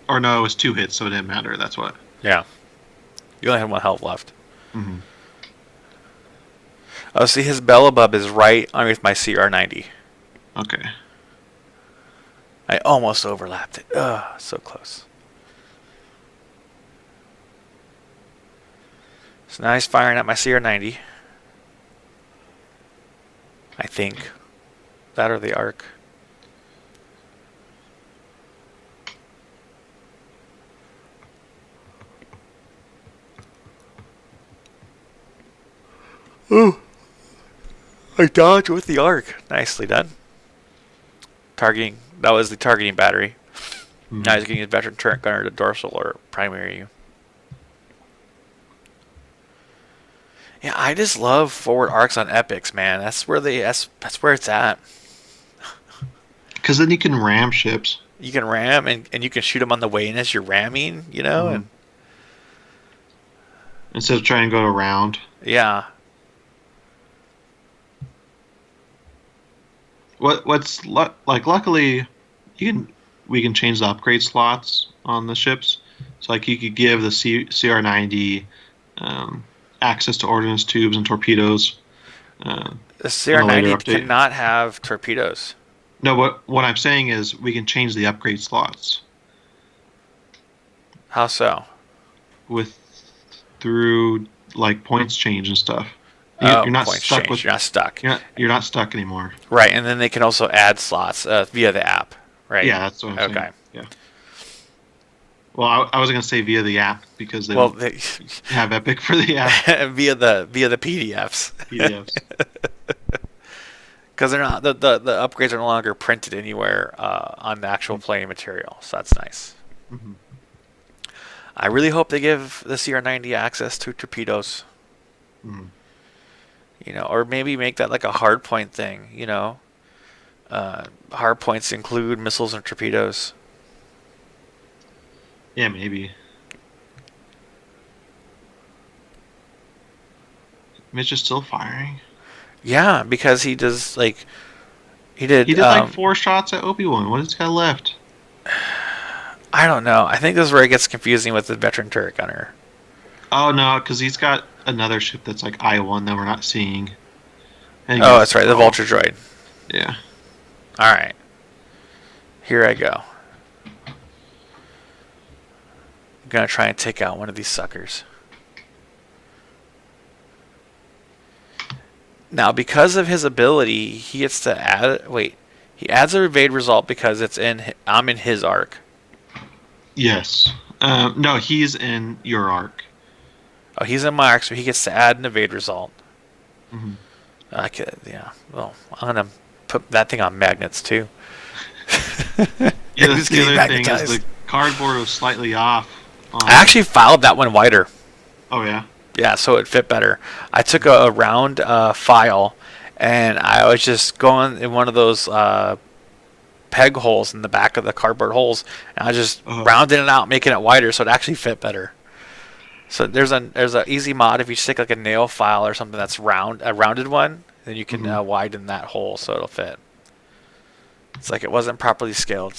Or no, it was two hits, so it didn't matter. That's what. Yeah. You only have one health left. Hmm. Oh, see, his Bellabub is right underneath my CR90. Okay. I almost overlapped it. Ugh, so close. So now he's firing at my CR90. I think. That or the arc. Ooh. I dodged with the arc. Nicely done. Targeting. That was the targeting battery. Now he's getting his veteran turret gunner to dorsal or primary you. Yeah, I just love forward arcs on epics, man. That's where that's where it's at. Because then you can ram ships. You can ram and you can shoot them on the way in as you're ramming, you know, Hmm. and Instead of trying to go around. yeah. Like luckily, you can we can change the upgrade slots on the ships. So like you could give the CR90 access to ordnance tubes and torpedoes. Uh, The in a later CR90 update. cannot have torpedoes. No, what I'm saying is we can change the upgrade slots How so? with through like points change and stuff. Oh, You're not points stuck change. with You're not stuck. you're not stuck anymore. Right, and then they can also add slots via the app. Right. Yeah, that's what I'm Okay. saying. Yeah. Well, I was gonna say via the app because they Well, don't have Epic for the app via the PDFs. PDFs. Because they're not the upgrades are no longer printed anywhere on the actual playing material, so that's nice. Hmm. I really hope they give the CR90 access to torpedoes. Hmm. You know, or maybe make that like a hard point thing. You know, hard points include missiles and torpedoes. Yeah, maybe. Mitch is still firing. Yeah, because he does like he did. He did like 4 shots at Obi-Wan. What has he got left? I don't know. I think this is where it gets confusing with the veteran turret gunner. Oh no, because he's got another ship that's like I-1 that we're not seeing. Oh, that's right, the Vulture droid. Yeah. All right. Here I go. I'm gonna try and take out one of these suckers. Now, because of his ability, he gets to add. Wait, he adds a evade result because I'm in his arc. Yes. No, he's in your arc. Oh, he's in my arc, so he gets to add an evade result. Mm-hmm. Yeah. Well, I'm gonna put that thing on magnets too. Yeah, that's the other thing is the cardboard was slightly off. I actually filed that one wider. Oh yeah. Yeah, so it fit better. I took a round file, and I was just going in one of those peg holes in the back of the cardboard holes, and I was just rounding it out, making it wider, so it actually fit better. So there's a easy mod if you stick like a nail file or something that's a rounded one, then you can widen that hole so it'll fit. It's like it wasn't properly scaled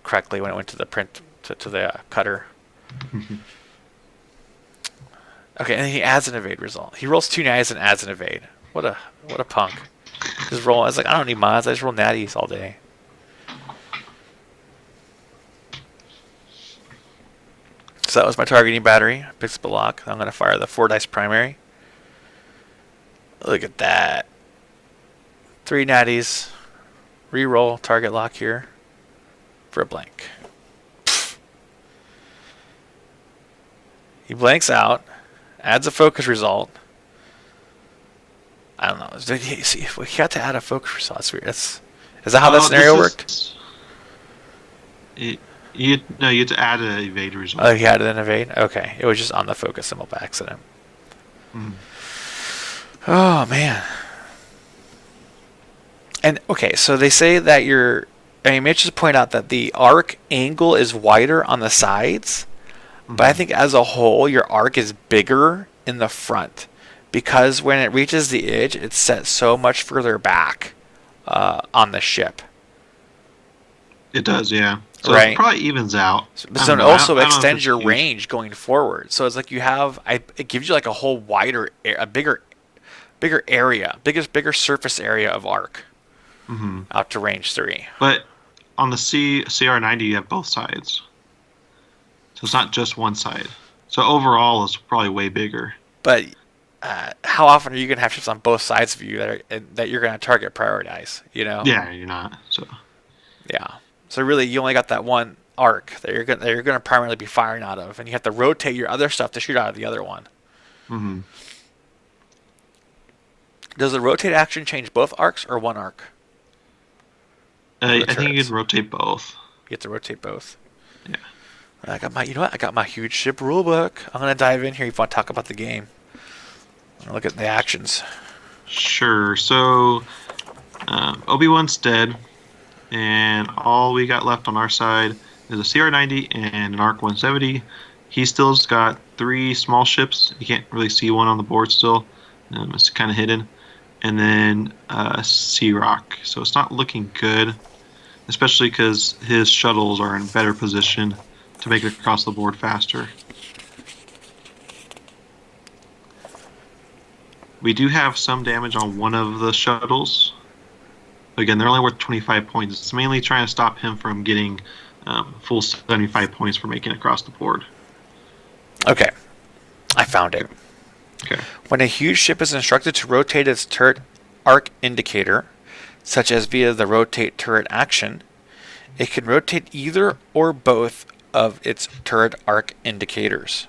correctly when it went to the print to the cutter. Okay, and then he adds an evade result. He rolls 2 natties and adds an evade. What a punk. Just roll. I was like, I don't need mods. I just roll natties all day. So that was my targeting battery. Picks up a lock. I'm going to fire the 4 dice primary. Look at that. 3 natties. Reroll target lock here for a blank. He blanks out. Adds a focus result. I don't know. See, we got to add a focus result. That's weird. Is that how that scenario worked? You had to add an evade result. Oh, he added an evade? Okay. It was just on the focus symbol by accident. Oh, man. And, okay, so they say that Mitch just point out that the arc angle is wider on the sides. But I think as a whole, your arc is bigger in the front because when it reaches the edge, it's set so much further back on the ship. It does, yeah. So right. It probably evens out. So it also extends your range going forward. So it's like it gives you like a whole a bigger area, bigger surface area of arc out to range 3. But on the CR90, you have both sides. So it's not just one side. So overall, it's probably way bigger. But how often are you going to have ships on both sides of you that you're going to target prioritize? You know? Yeah, you're not. So yeah. So really, you only got that one arc that you're going to primarily be firing out of, and you have to rotate your other stuff to shoot out of the other one. Mm-hmm. Does the rotate action change both arcs or one arc? I think you can rotate both. You get to rotate both. Yeah. I got my huge ship rulebook. I'm gonna dive in here if you want to talk about the game. Look at the actions. Sure. So Obi-Wan's dead, and all we got left on our side is a CR90 and an ARC 170. He still's got 3 small ships. You can't really see one on the board still. It's kind of hidden. And then a Sea-Rock. So it's not looking good, especially because his shuttles are in better position to make it across the board faster. We do have some damage on one of the shuttles. Again, they're only worth 25 points. It's mainly trying to stop him from getting full 75 points for making it across the board. Okay. I found it. Okay. When a huge ship is instructed to rotate its turret arc indicator, such as via the rotate turret action, it can rotate either or both of its turret arc indicators.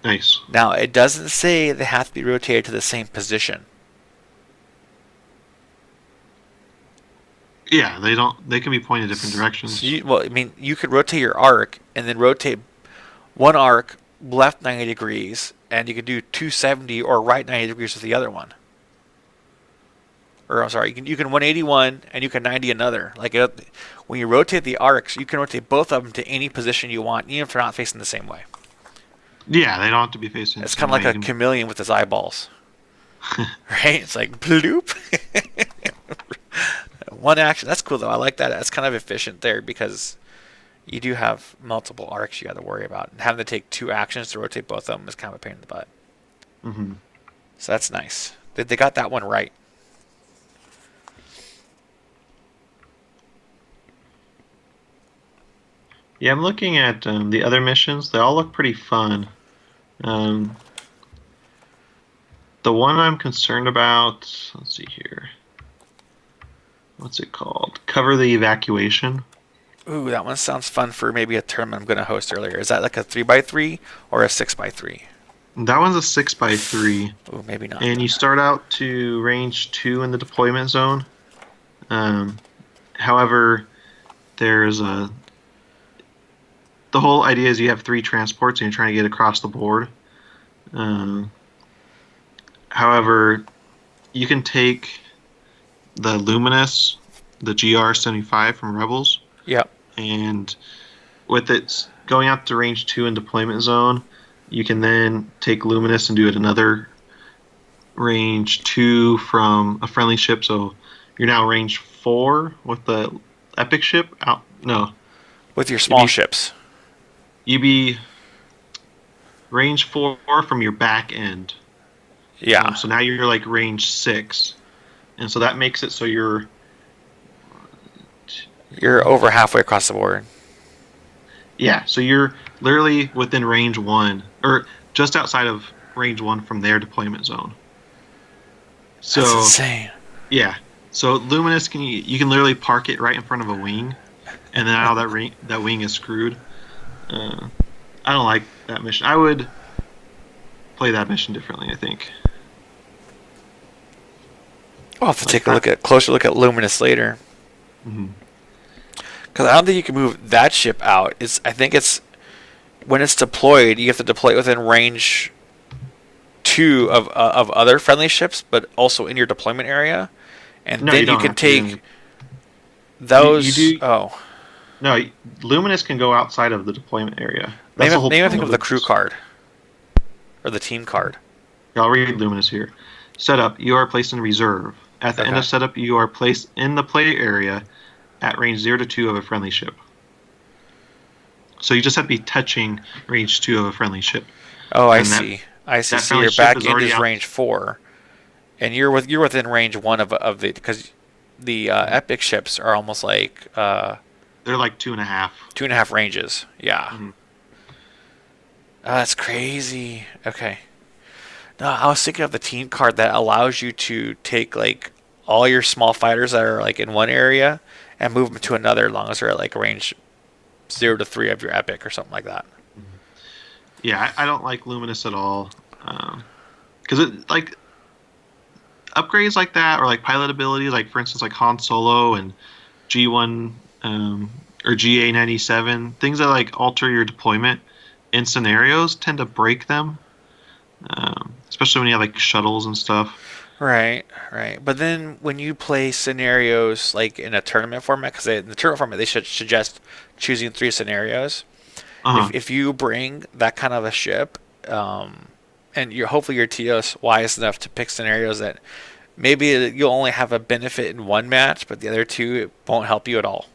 Nice. Now, it doesn't say they have to be rotated to the same position. Yeah, they don't. They can be pointed different directions. So you could rotate your arc and then rotate one arc left 90 degrees, and you could do 270 or right 90 degrees with the other one. Or I'm sorry, you can 181 and you can 90 another. When you rotate the arcs, you can rotate both of them to any position you want, even if they're not facing the same way. Yeah, they don't have to be facing. It's kind of like a chameleon with his eyeballs. right? It's like bloop. One action. That's cool though. I like that. That's kind of efficient there because you do have multiple arcs you got to worry about. And having to take 2 actions to rotate both of them is kind of a pain in the butt. Hmm. So that's nice. They got that one right. Yeah, I'm looking at the other missions. They all look pretty fun. Um, the one I'm concerned about, let's see here. What's it called? Cover the evacuation. Ooh, that one sounds fun for maybe a tournament I'm going to host earlier. Is that like a 3x3 or a 6x3? That one's a 6x3, Ooh, maybe not. and Then. you start out to range 2 in the deployment zone. Um, however, there's a the whole idea is you have 3 transports and you're trying to get across the board. Um, however, you can take the Luminous, the GR-75 from Rebels, Yep. and with it going out to range 2 in deployment zone, you can then take Luminous and do it another range 2 from a friendly ship. So you're now range 4 with the Epic ship. Out no, With your you'd small be ships. you'd be range 4 from your back end. Yeah. So now you're like range 6, and so that makes it so You're over halfway across the board. yeah, so you're literally within range 1 or just outside of range 1 from their deployment zone. That's So insane. yeah, so Luminous you can literally park it right in front of a wing, and then now that wing is screwed. Uh, I don't like that mission. I would play that mission differently. I think. I'll have to Like take a closer look at Luminous later. mhm. Because I don't think you can move that ship out. I think it's when it's deployed, you have to deploy it within range 2 of other friendly ships, but also in your deployment area, and No, you then you don't can have to. take You those. do. Oh, No, Luminous can go outside of the deployment area. That's maybe the whole maybe I point think of of the crew Luminous. card or the team card. Yeah, I'll read Luminous here. Setup: you are placed in reserve. At the end Okay. of setup, you are placed in the play area at range 0 to 2 of a friendly ship. So you just have to be touching range 2 of a friendly ship, Oh, I and see. I see. that So friendly your ship back is end already is out. range 4, and you're within range 1 of the because the epic ships are almost like They're like 2.5. 2.5 ranges. Yeah. Mhm. Oh, that's crazy. Okay. No, I was thinking of the team card that allows you to take like all your small fighters that are like in one area and move them to another, as long as they're at like range 0 to 3 of your epic or something like that. Yeah, I don't like Luminous at all. Because it like upgrades like that or like pilot ability, like for instance, like Han Solo and G1 or GA-97, things that like alter your deployment in scenarios tend to break them, especially when you have like shuttles and stuff. Right, right. But then when you play scenarios like in a tournament format, because in the tournament format they should suggest choosing 3 scenarios. Uh huh. If you bring that kind of a ship, and you hopefully your TO's wise enough to pick scenarios that maybe you'll only have a benefit in one match, but the other two it won't help you at all.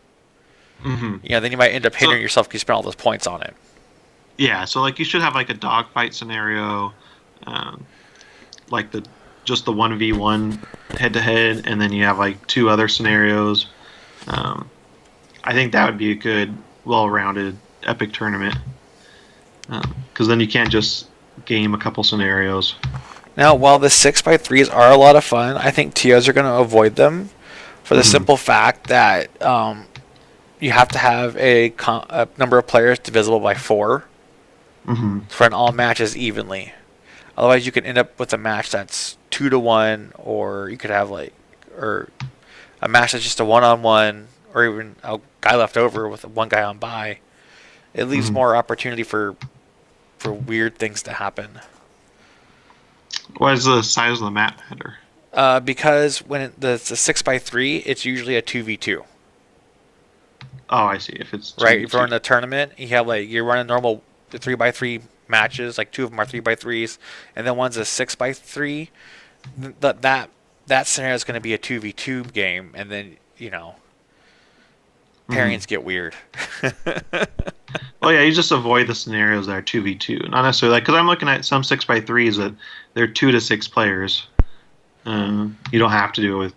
Hmm. You know, then you might end up So hindering yourself because you spent all those points on it. yeah, so like you should have like a dogfight scenario, um, like the 1v1 head to head, and then you have like 2 other scenarios. Um, I think that would be a good, well-rounded epic tournament because then you can't just game a couple scenarios. Now, while the 6x3s are a lot of fun, I think TOs are going to avoid them for the Hmm. simple fact that you have to have a number of players divisible by 4 Hmm. to run all matches evenly. Otherwise, you could end up with a match that's 2-1, or you could have or a match that's just a one-on-one, or even a guy left over with one guy on bye. It leaves Hmm. more opportunity for weird things to happen. What is the size of the map matter? Because when it's a 6x3, it's usually a 2v2. Oh, I see. If it's two Right? v If you're two. running a tournament, you have you're running normal 3x3 matches, like 2 of them are 3x3s, and then one's a 6x3. that scenario is going to be a 2v2 game, and then Hmm. pairings get weird. Well, yeah, you just avoid the scenarios that are 2v2. Not necessarily like, because I'm looking at some 6x3s that they're 2 to 6 players. You don't have to do it with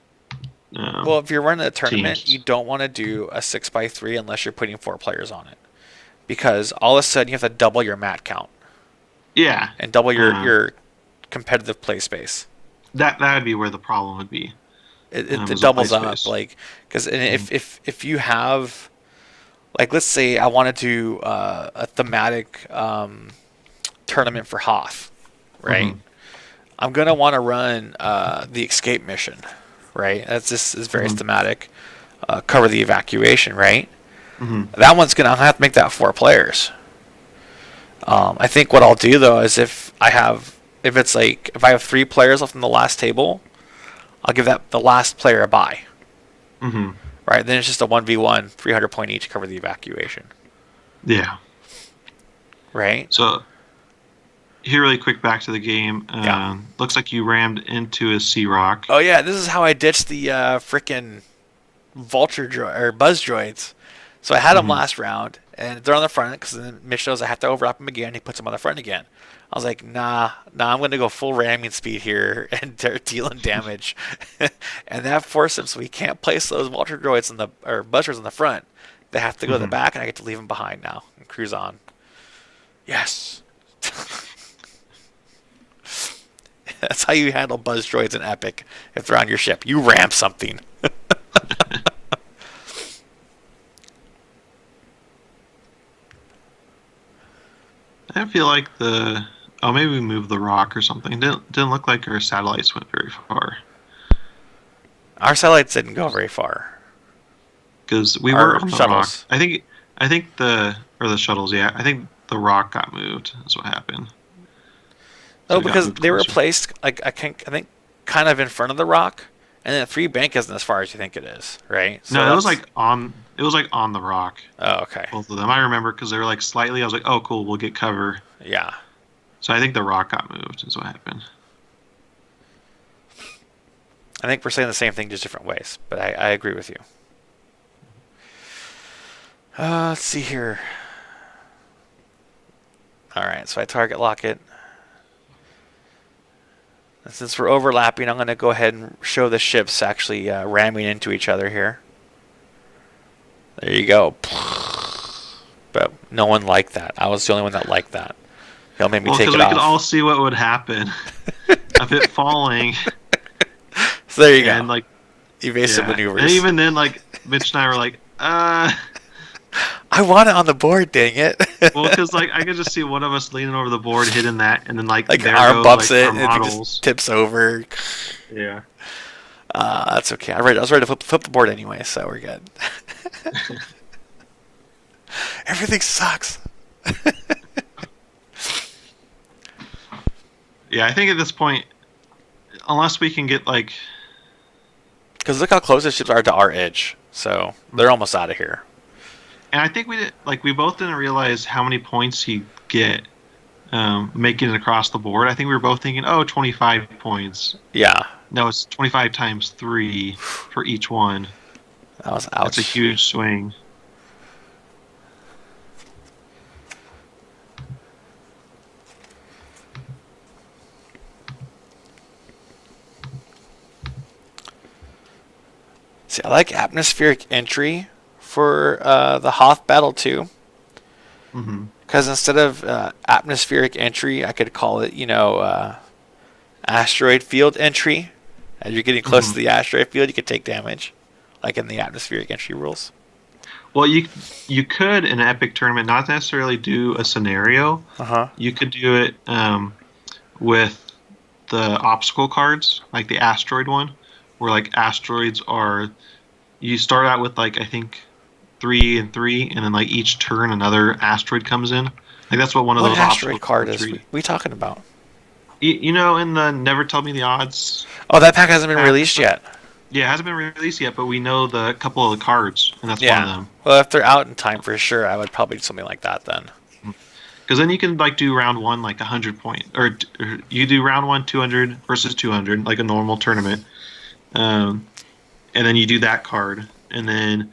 Well, if you're running a tournament, you teams. don't want to do a 6x3 unless you're putting 4 players on it, because all of a sudden you have to double your mat count Yeah, and double uh, your competitive play space. that would be where the problem would be. It Is the play doubles up, space. like, because Hmm. if you have, like, let's say I want to do a thematic tournament for Hoth, right? Hmm. I'm gonna want to run the escape mission, right? That's just is very Hmm. thematic. Cover the evacuation, right? Hmm. That one's gonna have to make that 4 players. I think what I'll do though is if it's like if I have 3 players left on the last table, I'll give that the last player a bye. Hmm. Right? Then it's just a 1v1, 300 point each, cover the evacuation. Yeah. Right? So here, really quick, back to the game. Yeah. Looks like you rammed into a sea rock. Oh yeah, this is how I ditched the frickin' or buzz droids. So I had them Hmm. last round, and they're on the front because then Mitch knows I have to overlap them again. He puts them on the front again. I was like, nah, I'm gonna go full ramming speed here, and they're dealing damage, and that forced him so he can't place those Vulture droids or buzzers in the front. They have to go to the Hmm. back, and I get to leave them behind now and cruise on. Yes, that's how you handle buzz droids in Epic. If they're on your ship, you ram something. I feel like the oh, maybe we moved the rock or something. Didn't look like our satellites went very far Our satellites didn't go very far. because we were Our on the rock. shuttles. I think the shuttles. Yeah, I think the rock got moved. That's what happened. So No, we got because moved they were closer. placed like I think kind of in front of the rock, and then 3 bank isn't as far as you think it is, right? So No, it was that's like on. It was like on the rock. oh okay, Both of them. I remember because they were like slightly. I was like, oh, cool, we'll get cover. yeah. So I think the rock got moved. Is what happened. I think we're saying the same thing, just different ways, but I agree with you. Let's see here. All right, so I target lock it. And since we're overlapping, I'm going to go ahead and show the ships actually ramming into each other here. There you go. But no one liked that. I was the only one that liked that. Y'all made me Well, take because it we could all off. see what would happen of it falling, So there you go. and like, Evasive yeah, and maneuvers. even then, like Mitch and I were like, I want it on the board, dang it. well, because like I could just see one of us leaning over the board, hitting that, and then like Like there arm goes bumps like our it and it just models. tips over. Yeah. That's okay. I was ready to flip the board anyway, so we're good. Everything sucks. Yeah, I think at this point, unless we can get like, Because look how close the ships are to our edge. So they're almost out of here. and I think we did like we both didn't realize how many points he get making it across the board. I think we were both thinking, oh, 25 points. Yeah. No, it's 25 times 3 for each one. That was That's a ouch. huge swing. See, I like atmospheric entry for the Hoth battle too. Hmm. Because instead of atmospheric entry, I could call it, asteroid field entry. As you're getting close Hmm. to the asteroid field, you could take damage, like in the atmospheric entry rules. Well, you could in an epic tournament not necessarily do a scenario. Uh huh. You could do it with the obstacle cards, like the asteroid one, where like asteroids are. You start out with like I think 3 and 3, and then like each turn another asteroid comes in. Like that's what one of What those obstacle asteroid card cards is read. we talking about? You know, in the Never Tell Me the Odds Oh, that pack hasn't been pack and released stuff. yet. Yeah, it hasn't been released yet, but we know the couple of the cards, and that's one of Yeah. them. Well, if they're out in time for sure, I would probably do something like that then. Because then you can like do round one like 100 point, or you do round one 200 versus 200 like a normal tournament, um, and then you do that card, and then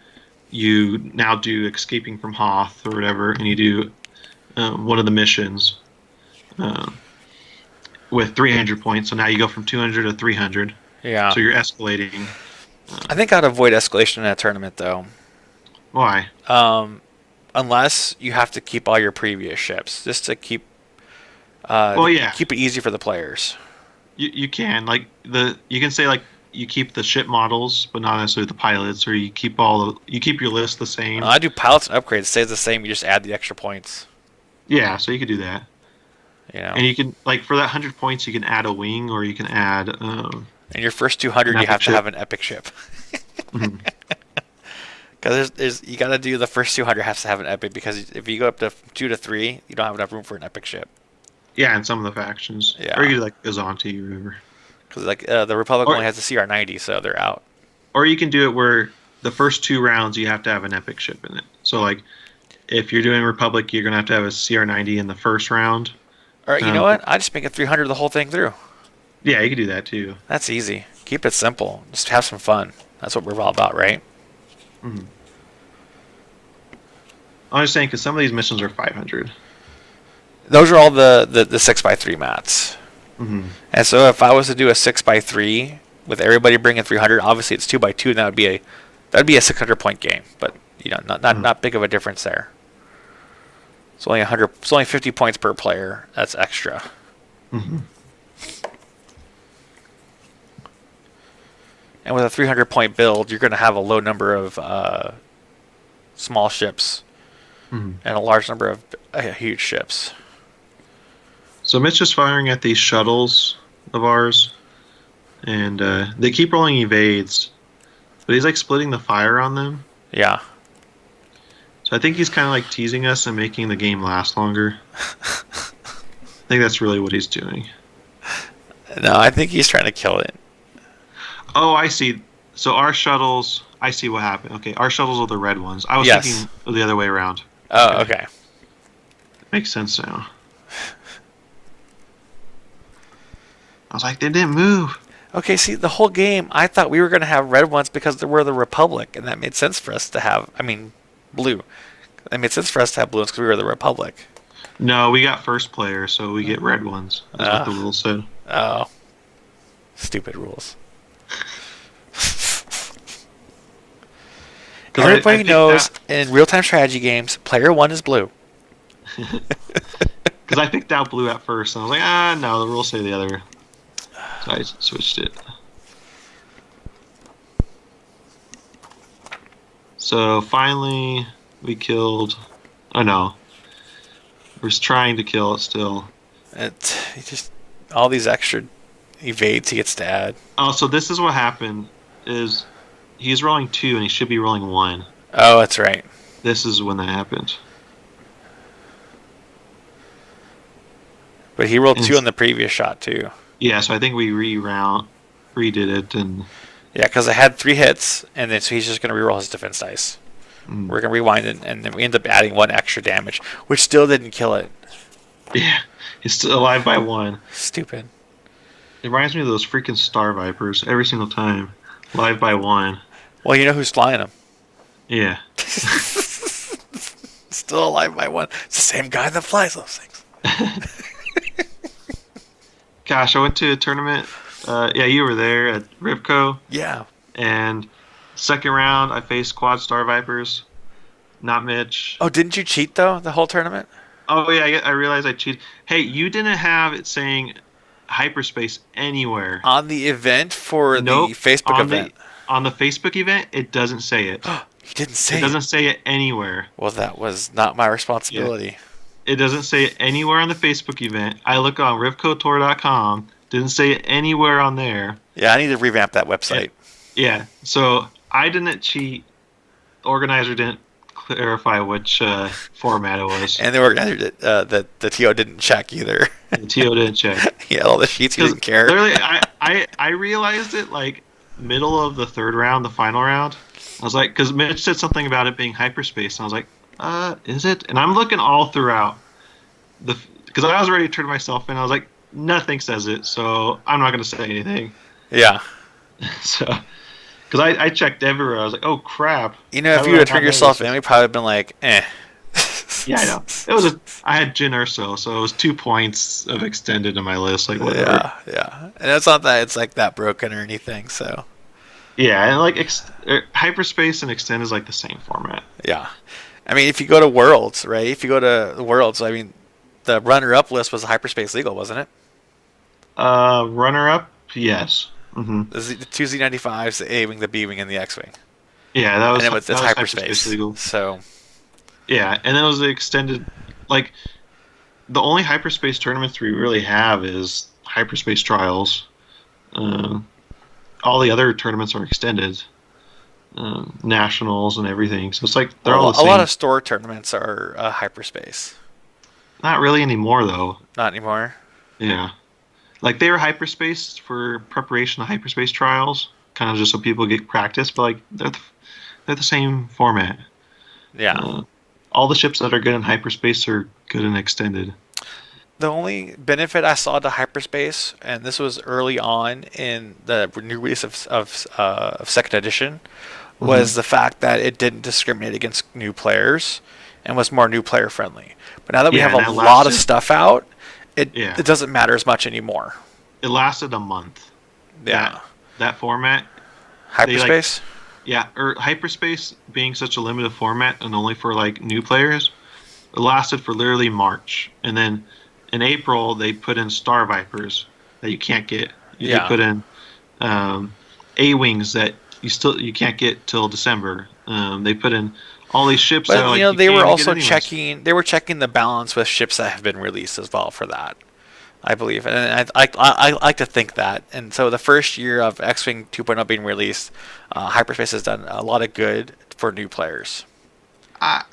you now do escaping from Hoth or whatever, and you do one of the missions um, with 300 points. So now you go from 200 to 300. Yeah. So you're escalating. I think I'd avoid escalation in that tournament though. Why? Um, Unless you have to keep all your previous ships, just to Well, yeah, keep it easy for the players. you can like you can say like you keep the ship models, but not necessarily the pilots, or you keep your list the same. I do pilots and upgrades. It stays the same. You just add the extra points. Yeah, so you could do that. You know. And you can like for that 100 points, you can add a wing, or you can add In your first an 200, you epic have to ship. have an epic ship. Mhm. Because you got to do the first 200 has to have an epic, because if you go up to 2 to 3, you don't have enough room for an epic ship. Yeah, and some of the factions, Yeah. or you could do like Gazanti or whatever. Because the Republic Or only has the CR90, so they're out. or you can do it where the first two rounds you have to have an epic ship in it. So like if you're doing Republic, you're gonna have to have a CR90 in the first round. All right, you know what? I just make it 300 the whole thing through. Yeah, you can do that too. That's easy. Keep it simple. Just have some fun. That's what we're all about, right? Mhm. I'm just saying because some of these missions are 500. Those are all the 6x3 mats. Mm-hmm. And so if I was to do a 6x3 with everybody bringing 300, obviously it's 2x2, and that'd be a 600 point game. But not big of a difference there. It's only 100. It's only 50 points per player. That's extra. Mm-hmm. And with a 300 point build, you're going to have a low number of small ships Mm-hmm. and a large number of huge ships. So Mitch is firing at these shuttles of ours, and they keep rolling evades, but he's like splitting the fire on them. Yeah. So I think he's kind of like teasing us and making the game last longer. I think that's really what he's doing. No, I think he's trying to kill it. Oh, I see. So our shuttles, I see what happened. Okay, our shuttles are the red ones. I was Yes. thinking of the other way around. Oh, okay. Makes sense now. I was like, they didn't move. Okay, see, the whole game, I thought we were going to have red ones because they were the Republic, and that made sense for us to have, blue. It made sense for us to have blue ones because we were the Republic. No, we got first player, so we get red ones. That's what the rules said. Oh. Stupid rules. Everybody I think knows in real-time strategy games, player 1 is blue. Because I picked out blue at first, and I was like, no, the rules say the other. So I switched it. So finally, we killed. Oh no, we're trying to kill it still. Just all these extra evades he gets to add. Oh, so this is what happened. Is he's rolling 2 and he should be rolling 1. Oh, that's right. This is when that happened. But he rolled 2 on the previous shot too. Yeah, so I think we redid it, and Yeah, because I had 3 hits, and then so he's just going to reroll his defense dice. We're going to rewind it, and then we end up adding 1 extra damage, which still didn't kill it. yeah, he's still alive by 1. Stupid. It reminds me of those freaking Star Vipers every single time. Live by 1. Well, you know who's flying them. Yeah. Still alive by 1. It's the same guy that flies those things. Gosh, I went to a tournament. Yeah, you were there at Rivco. Yeah. And second round, I faced Quad Star Vipers. Not Mitch. Oh, didn't you cheat, though, the whole tournament? Oh, yeah, I realized I cheated. Hey, you didn't have it saying hyperspace anywhere. On the event for Nope. the Facebook event? On the Facebook event, it doesn't say it. He didn't say It doesn't say it anywhere. Well, that was not my responsibility. It doesn't say it anywhere on the Facebook event. I look on rivcotour.com. Didn't say it anywhere on there. Yeah, I need to revamp that website. Yeah, so I didn't cheat. The organizer didn't clarify which format it was. And the organizer did, the TO didn't check either. The TO didn't check. He had all the sheets, he didn't care. Literally, I realized it like middle of the third round, the final round. I was like, because Mitch said something about it being hyperspace, and I was like, is it? And I'm looking all throughout, because I was ready to turn myself in. I was like, nothing says it, so I'm not going to say anything. Yeah. So, because I checked everywhere, I was like, oh crap, If how you would would have I turned not know yourself this? in, we probably have been like, eh. Yeah, I know. I had Jin Urso, so it was 2 points of extended in my list, like whatever. Yeah, yeah. And it's not that it's like that broken or anything, so. Yeah, and like hyperspace and extend is like the same format. Yeah. I mean, if you go to Worlds, right? If you go to the Worlds, I mean, the runner-up list was Hyperspace Legal, wasn't it? Runner up, yes. The two Z95s, the A-Wing, the B-Wing, and the X-Wing. Yeah, And that it's was hyperspace hyperspace. legal. So, Yeah, and then it was the extended. Like the only hyperspace tournaments we really have is hyperspace trials. Um, all the other tournaments are extended, nationals and everything. So it's like they're all well, the a lot same. of store tournaments are hyperspace. Not really anymore though. Not anymore. Yeah, like they were hyperspace for preparation of hyperspace trials, kind of just so people get practice. But like they're the same format. Yeah. Uh, all the ships that are good in hyperspace are good in extended. The only benefit I saw to hyperspace, and this was early on in the new release of second edition, was Hmm. the fact that it didn't discriminate against new players and was more new player friendly. But now that we Yeah, have a and that lot of lasted. stuff out, Yeah, it doesn't matter as much anymore. it lasted a month. Yeah. That format, they like Hyperspace? yeah, or hyperspace being such a limited format and only for like new players, it lasted for literally March, and then in April they put in Star Vipers that you can't get. They Yeah. put in A wings that you can't get till December. They put in all these ships that But are like you they can't were even get also anyways. checking the balance with ships that have been released as well for that. I believe, and I like to think that. And so the first year of X-Wing 2.0 being released, Hyperspace has done a lot of good for new players. I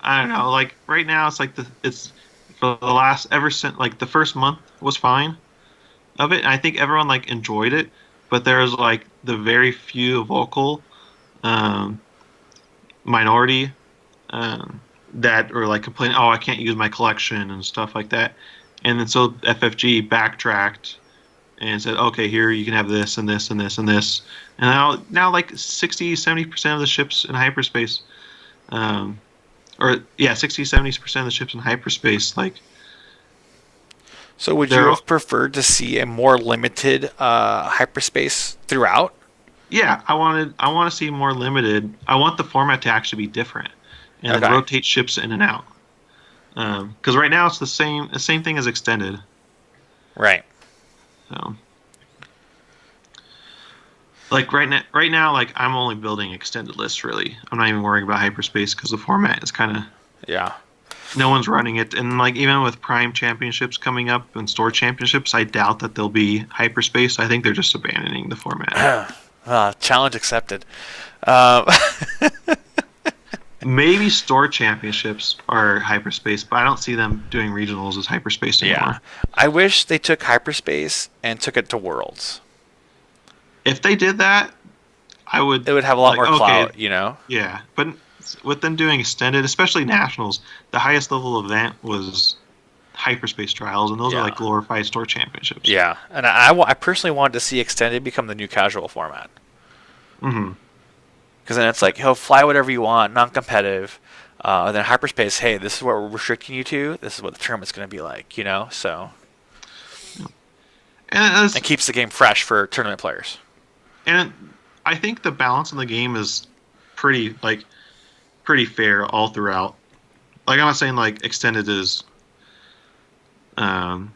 I don't know. Like right now, it's like it's for the last ever since like the first month was fine of it. And I think everyone like enjoyed it, but there was like the very few vocal um, minority that were like complaining, "Oh, I can't use my collection" and stuff like that. And then so FFG backtracked and said, "Okay, here you can have this and this and this and this." And now like 60-70% of the ships in hyperspace, um, or yeah, 60-70% of the ships in hyperspace, like So would you they're have preferred to see a more limited hyperspace throughout? yeah, I want to see more limited. I want the format to actually be different, and then Okay, rotate ships in and out. Because right now it's the same thing as extended. right. So like right now, like I'm only building extended lists. Really, I'm not even worrying about hyperspace because the format is kind of Yeah. no one's running it. And like even with Prime championships coming up and store championships, I doubt that they'll be hyperspace. I think they're just abandoning the format. Challenge accepted. Um, Maybe store championships are hyperspace, but I don't see them doing regionals as hyperspace yeah, anymore. I wish they took hyperspace and took it to Worlds. If they did that, I would It would have a lot like more okay, clout, you know. yeah. But with them doing extended, especially nationals, the highest level event was hyperspace trials, and those are like Yeah, glorified store championships. yeah, and I personally wanted to see extended become the new casual format Hmm. because then it's like he'll fly whatever you want, non-competitive. And then hyperspace, hey, this is what we're restricting you to. This is what the tournament's going to be like, you know. So And it keeps the game fresh for tournament players. and I think the balance in the game is pretty like pretty fair all throughout. Like I'm not saying like extended is um,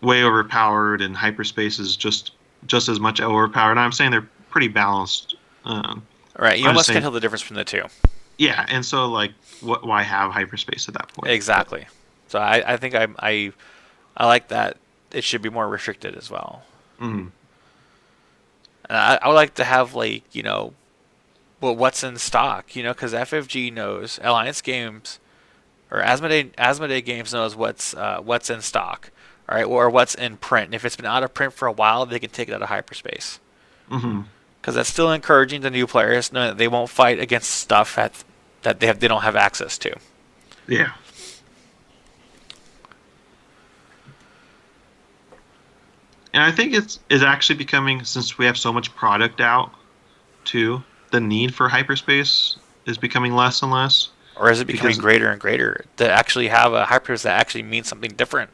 way overpowered and hyperspace is just as much overpowered. I'm saying they're pretty balanced. Um, All right, you I'm just almost can't saying, tell the difference between the two. yeah. And so like, why have hyperspace at that point? But Exactly. So I think I like that. It should be more restricted as well. mm, And I would like to have like well, what's in stock, because FFG knows Alliance Games or Asmodee Games knows what's in stock, all right, or what's in print. And if it's been out of print for a while, they can take it out of hyperspace hmm because that's still encouraging the new players knowing that they won't fight against stuff that they don't have access to. yeah. And I think it's actually becoming, since we have so much product out too, the need for hyperspace is becoming less and less Or is it becoming because greater and greater to actually have a hyperspace that actually means something different?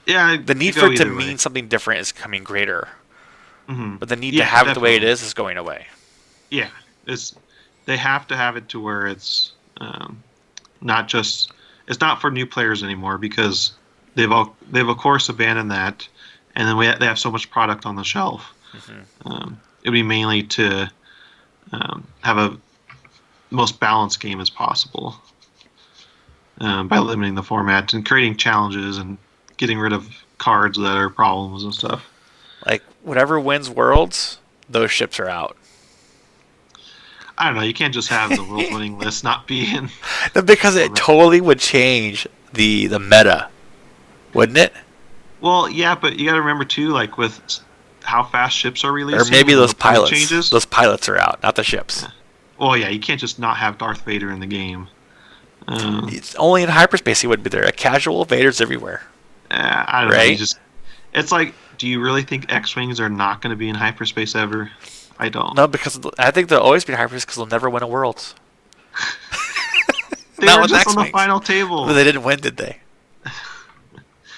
yeah, The it need could for go it to either way. mean something different is becoming greater, but the need to Yeah, have it the way it definitely. is going away. Yeah, it's they have to have it to where it's not just it's not for new players anymore because they've of course abandoned that, and then they have so much product on the shelf. Hmm. It would be mainly to have a most balanced game as possible by limiting the format and creating challenges and getting rid of cards that are problems and stuff. Like whatever wins worlds, those ships are out. I don't know. You can't just have the world's winning list not be in Because it format. totally would change the meta, wouldn't it? Well, yeah, but you got to remember too, like with how fast ships are Or releasing maybe and those the point pilots. changes. Those pilots are out, not the ships. Yeah. Well, yeah, you can't just not have Darth Vader in the game. Um, It's only in hyperspace he would be there. A casual Vader's everywhere, I don't know. You right? just, it's like, do you really think X-wings are not going to be in hyperspace ever? I don't. No, because I think they'll always be in hyperspace because they'll never win a worlds. They Not were with just on X the Wings. final But table. they didn't win, did they?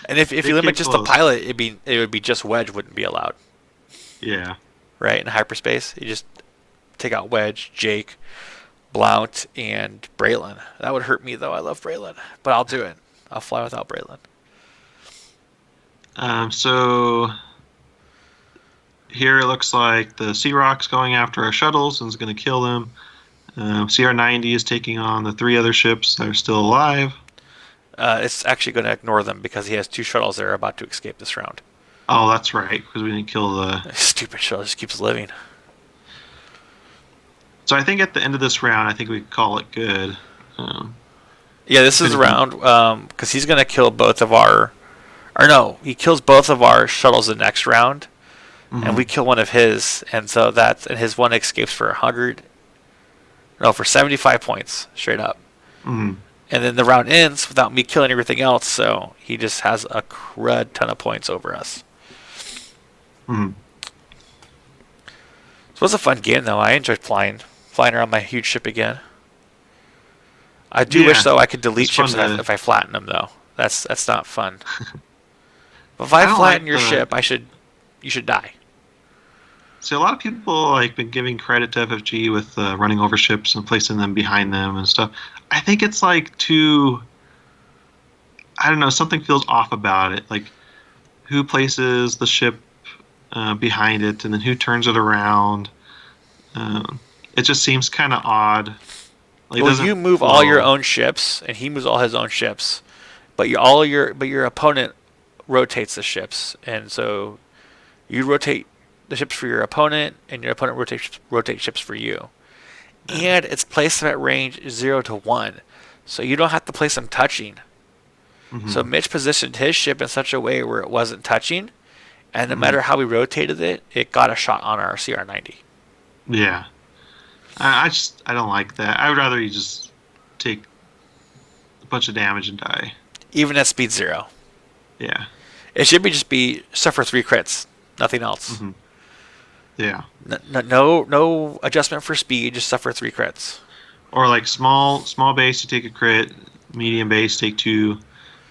And if They you limit came just the close. pilot, it would be just Wedge wouldn't be allowed, Yeah. right? In hyperspace, you just take out Wedge, Jake, Blount, and Braylon. That would hurt me though. I love Braylon, but I'll do it. I'll fly without Braylon. So here it looks like the Sea Rock's going after our shuttles and is going to kill them. CR-90 is taking on the three other ships that are still alive. It's actually going to ignore them because he has two shuttles that are about to escape this round. Oh, that's right, because we didn't kill the. Stupid shuttle just keeps living. So I think at the end of this round, I think we call it good. Yeah, this is Because a round because he's going to kill both of our. Or no, he kills both of our shuttles the next round, and we kill one of his, and so and his one escapes for 100. No, for 75 points straight up. And then the round ends without me killing everything else, so he just has a crud ton of points over us. So it was a fun game, though. I enjoyed flying around my huge ship again. I do wish, though, I could delete it's fun ships to. if I flatten them, though. That's not fun. But if I don't flatten like your the. ship, you should die. See, a lot of people like been giving credit to FFG with running over ships and placing them behind them and stuff. I think it's like too. I don't know. Something feels off about it. Like who places the ship behind it, and then who turns it around. It just seems kind of odd. Like, it Well, doesn't you move all your flow. own ships, and he moves all his own ships, but your opponent rotates the ships, and so you rotate the ships for your opponent, and your opponent rotates ships for you. And it's placed at range 0 to 1, so you don't have to place them touching. So Mm-hmm. Mitch positioned his ship in such a way where it wasn't touching, and no Mm-hmm. matter how we rotated it, it got a shot on our CR-90. Yeah, I don't like that. I would rather you just take a bunch of damage and die. Even at speed 0. Yeah. It should just be suffer 3 crits, nothing else. Mm-hmm. Yeah. No adjustment for speed, just suffer 3 crits. Or like small base, you take a crit. Medium base, take two.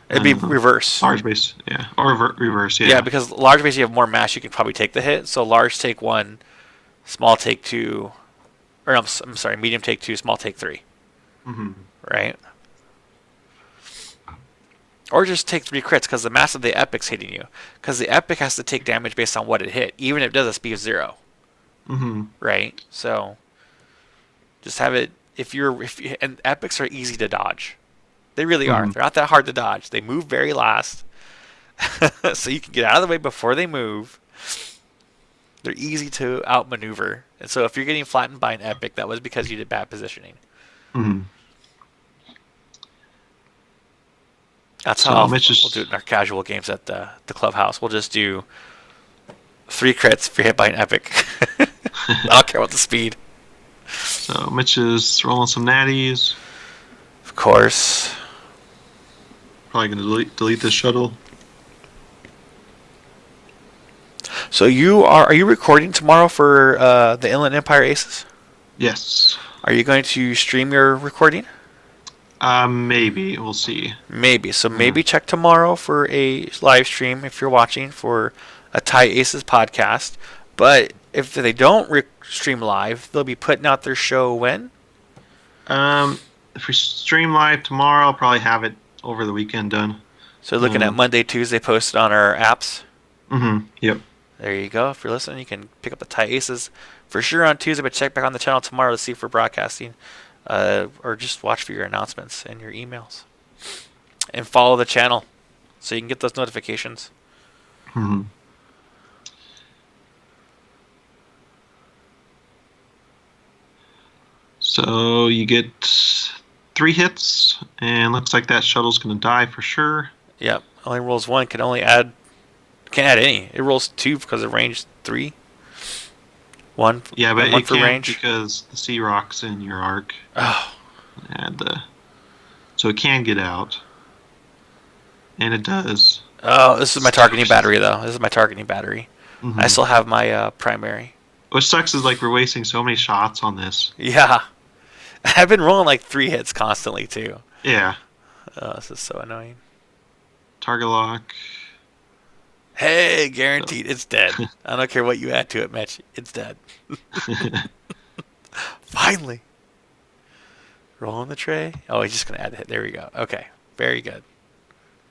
It'd be reverse. Large base, yeah, or reverse, yeah. Yeah, because large base you have more mass, you can probably take the hit. So large take 1, small take 2, or no, I'm sorry, medium take 2, small take 3, Mm-hmm. right? Or just take 3 crits because the mass of the epic's hitting you. Because the epic has to take damage based on what it hit, even if it does a speed of 0, Mm-hmm. right? So just have it and epics are easy to dodge. They really are. Mm-hmm. They're not that hard to dodge. They move very last, so you can get out of the way before they move. They're easy to outmaneuver, and so if you're getting flattened by an epic, that was because you did bad positioning. Mm-hmm. That's So how Mitch we'll do is it in our casual games at the clubhouse. We'll just do 3 crits if you're hit by an epic. I don't care about the speed. so Mitch is rolling some natties. Of course. Probably gonna delete this shuttle. So are you recording tomorrow for the Inland Empire Aces? Yes. Are you going to stream your recording? Maybe we'll see. Maybe. So Uh, maybe check tomorrow for a live stream if you're watching for a Tie Aces podcast. But if they don't stream live, they'll be putting out their show when? um, if we stream live tomorrow, I'll probably have it over the weekend done. So looking at Um, Monday, Tuesday posted on our apps. Yep. There you go. If you're listening, you can pick up the Tie Aces for sure on Tuesday, but check back on the channel tomorrow to see if we're broadcasting, or just watch for your announcements and your emails. And follow the channel so you can get those notifications. hmm So you get 3 hits, and looks like that shuttle's gonna die for sure. Yep. Only rolls one. Can't add any. It rolls two because of range 3. One Yeah, but and one it for can't range. because the sea rock's in your arc, Oh. and so it can get out, and it does. Oh, this is my targeting battery though. This is my targeting battery. I hmm still have my primary. What sucks is like we're wasting so many shots on this. Yeah. I've been rolling like 3 hits constantly too. Yeah, Oh, this is so annoying. target lock. Hey, guaranteed, it's dead. I don't care what you add to it, Mitch. It's dead. Finally. Roll on the tray. Oh, he's just gonna add the hit. There we go. Okay, very good.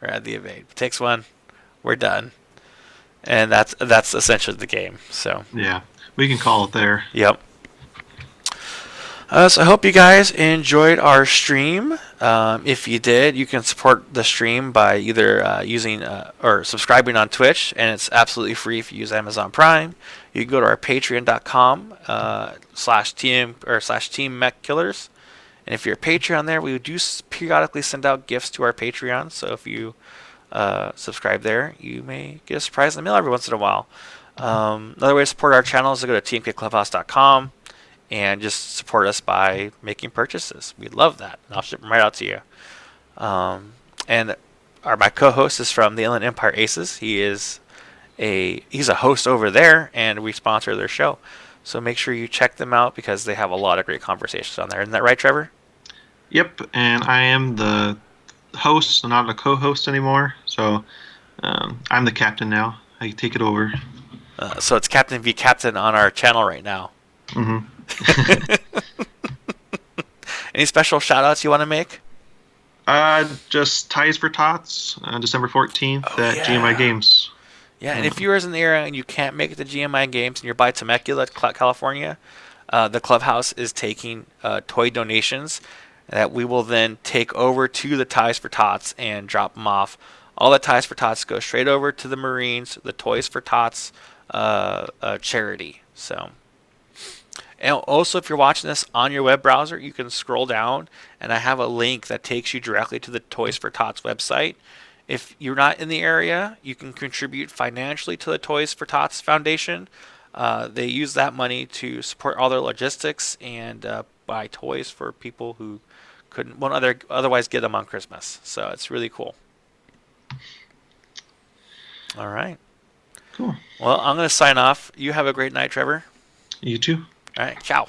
Or add the evade. Takes one. We're done. And that's essentially the game. So, Yeah, we can call it there. yep. So I hope you guys enjoyed our stream. If you did, you can support the stream by either using or subscribing on Twitch, and it's absolutely free if you use Amazon Prime. You can go to our Patreon.com /team Team Mech Killers, and if you're a Patreon there, we do periodically send out gifts to our Patreon. So if you subscribe there, you may get a surprise in the mail every once in a while. Another way to support our channel is to go to tmkclubhouse.com and just support us by making purchases. We'd love that. And I'll ship them right out to you. And my co-host is from the Inland Empire Aces. He's a host over there, and we sponsor their show. So make sure you check them out because they have a lot of great conversations on there. Isn't that right, Trevor? Yep, and I am the host, not a co-host anymore. So I'm the captain now. I take it over. So it's Captain v Captain on our channel right now. hmm Any special shout-outs you want to make? Just Ties for Tots, December 14th at GMI Games. Yeah, and if you're in the area and you can't make it to GMI Games and you're by Temecula, California, the clubhouse is taking toy donations that we will then take over to the Ties for Tots and drop them off. All the Ties for Tots go straight over to the Marines, the Toys for Tots charity. So, and also if you're watching this on your web browser, you can scroll down and I have a link that takes you directly to the Toys for Tots website. If you're not in the area, you can contribute financially to the Toys for Tots Foundation. They use that money to support all their logistics and buy toys for people who won't otherwise get them on Christmas. So it's really cool. All right. Cool. Well, I'm going to sign off. You have a great night, Trevor. You too. All right. Ciao.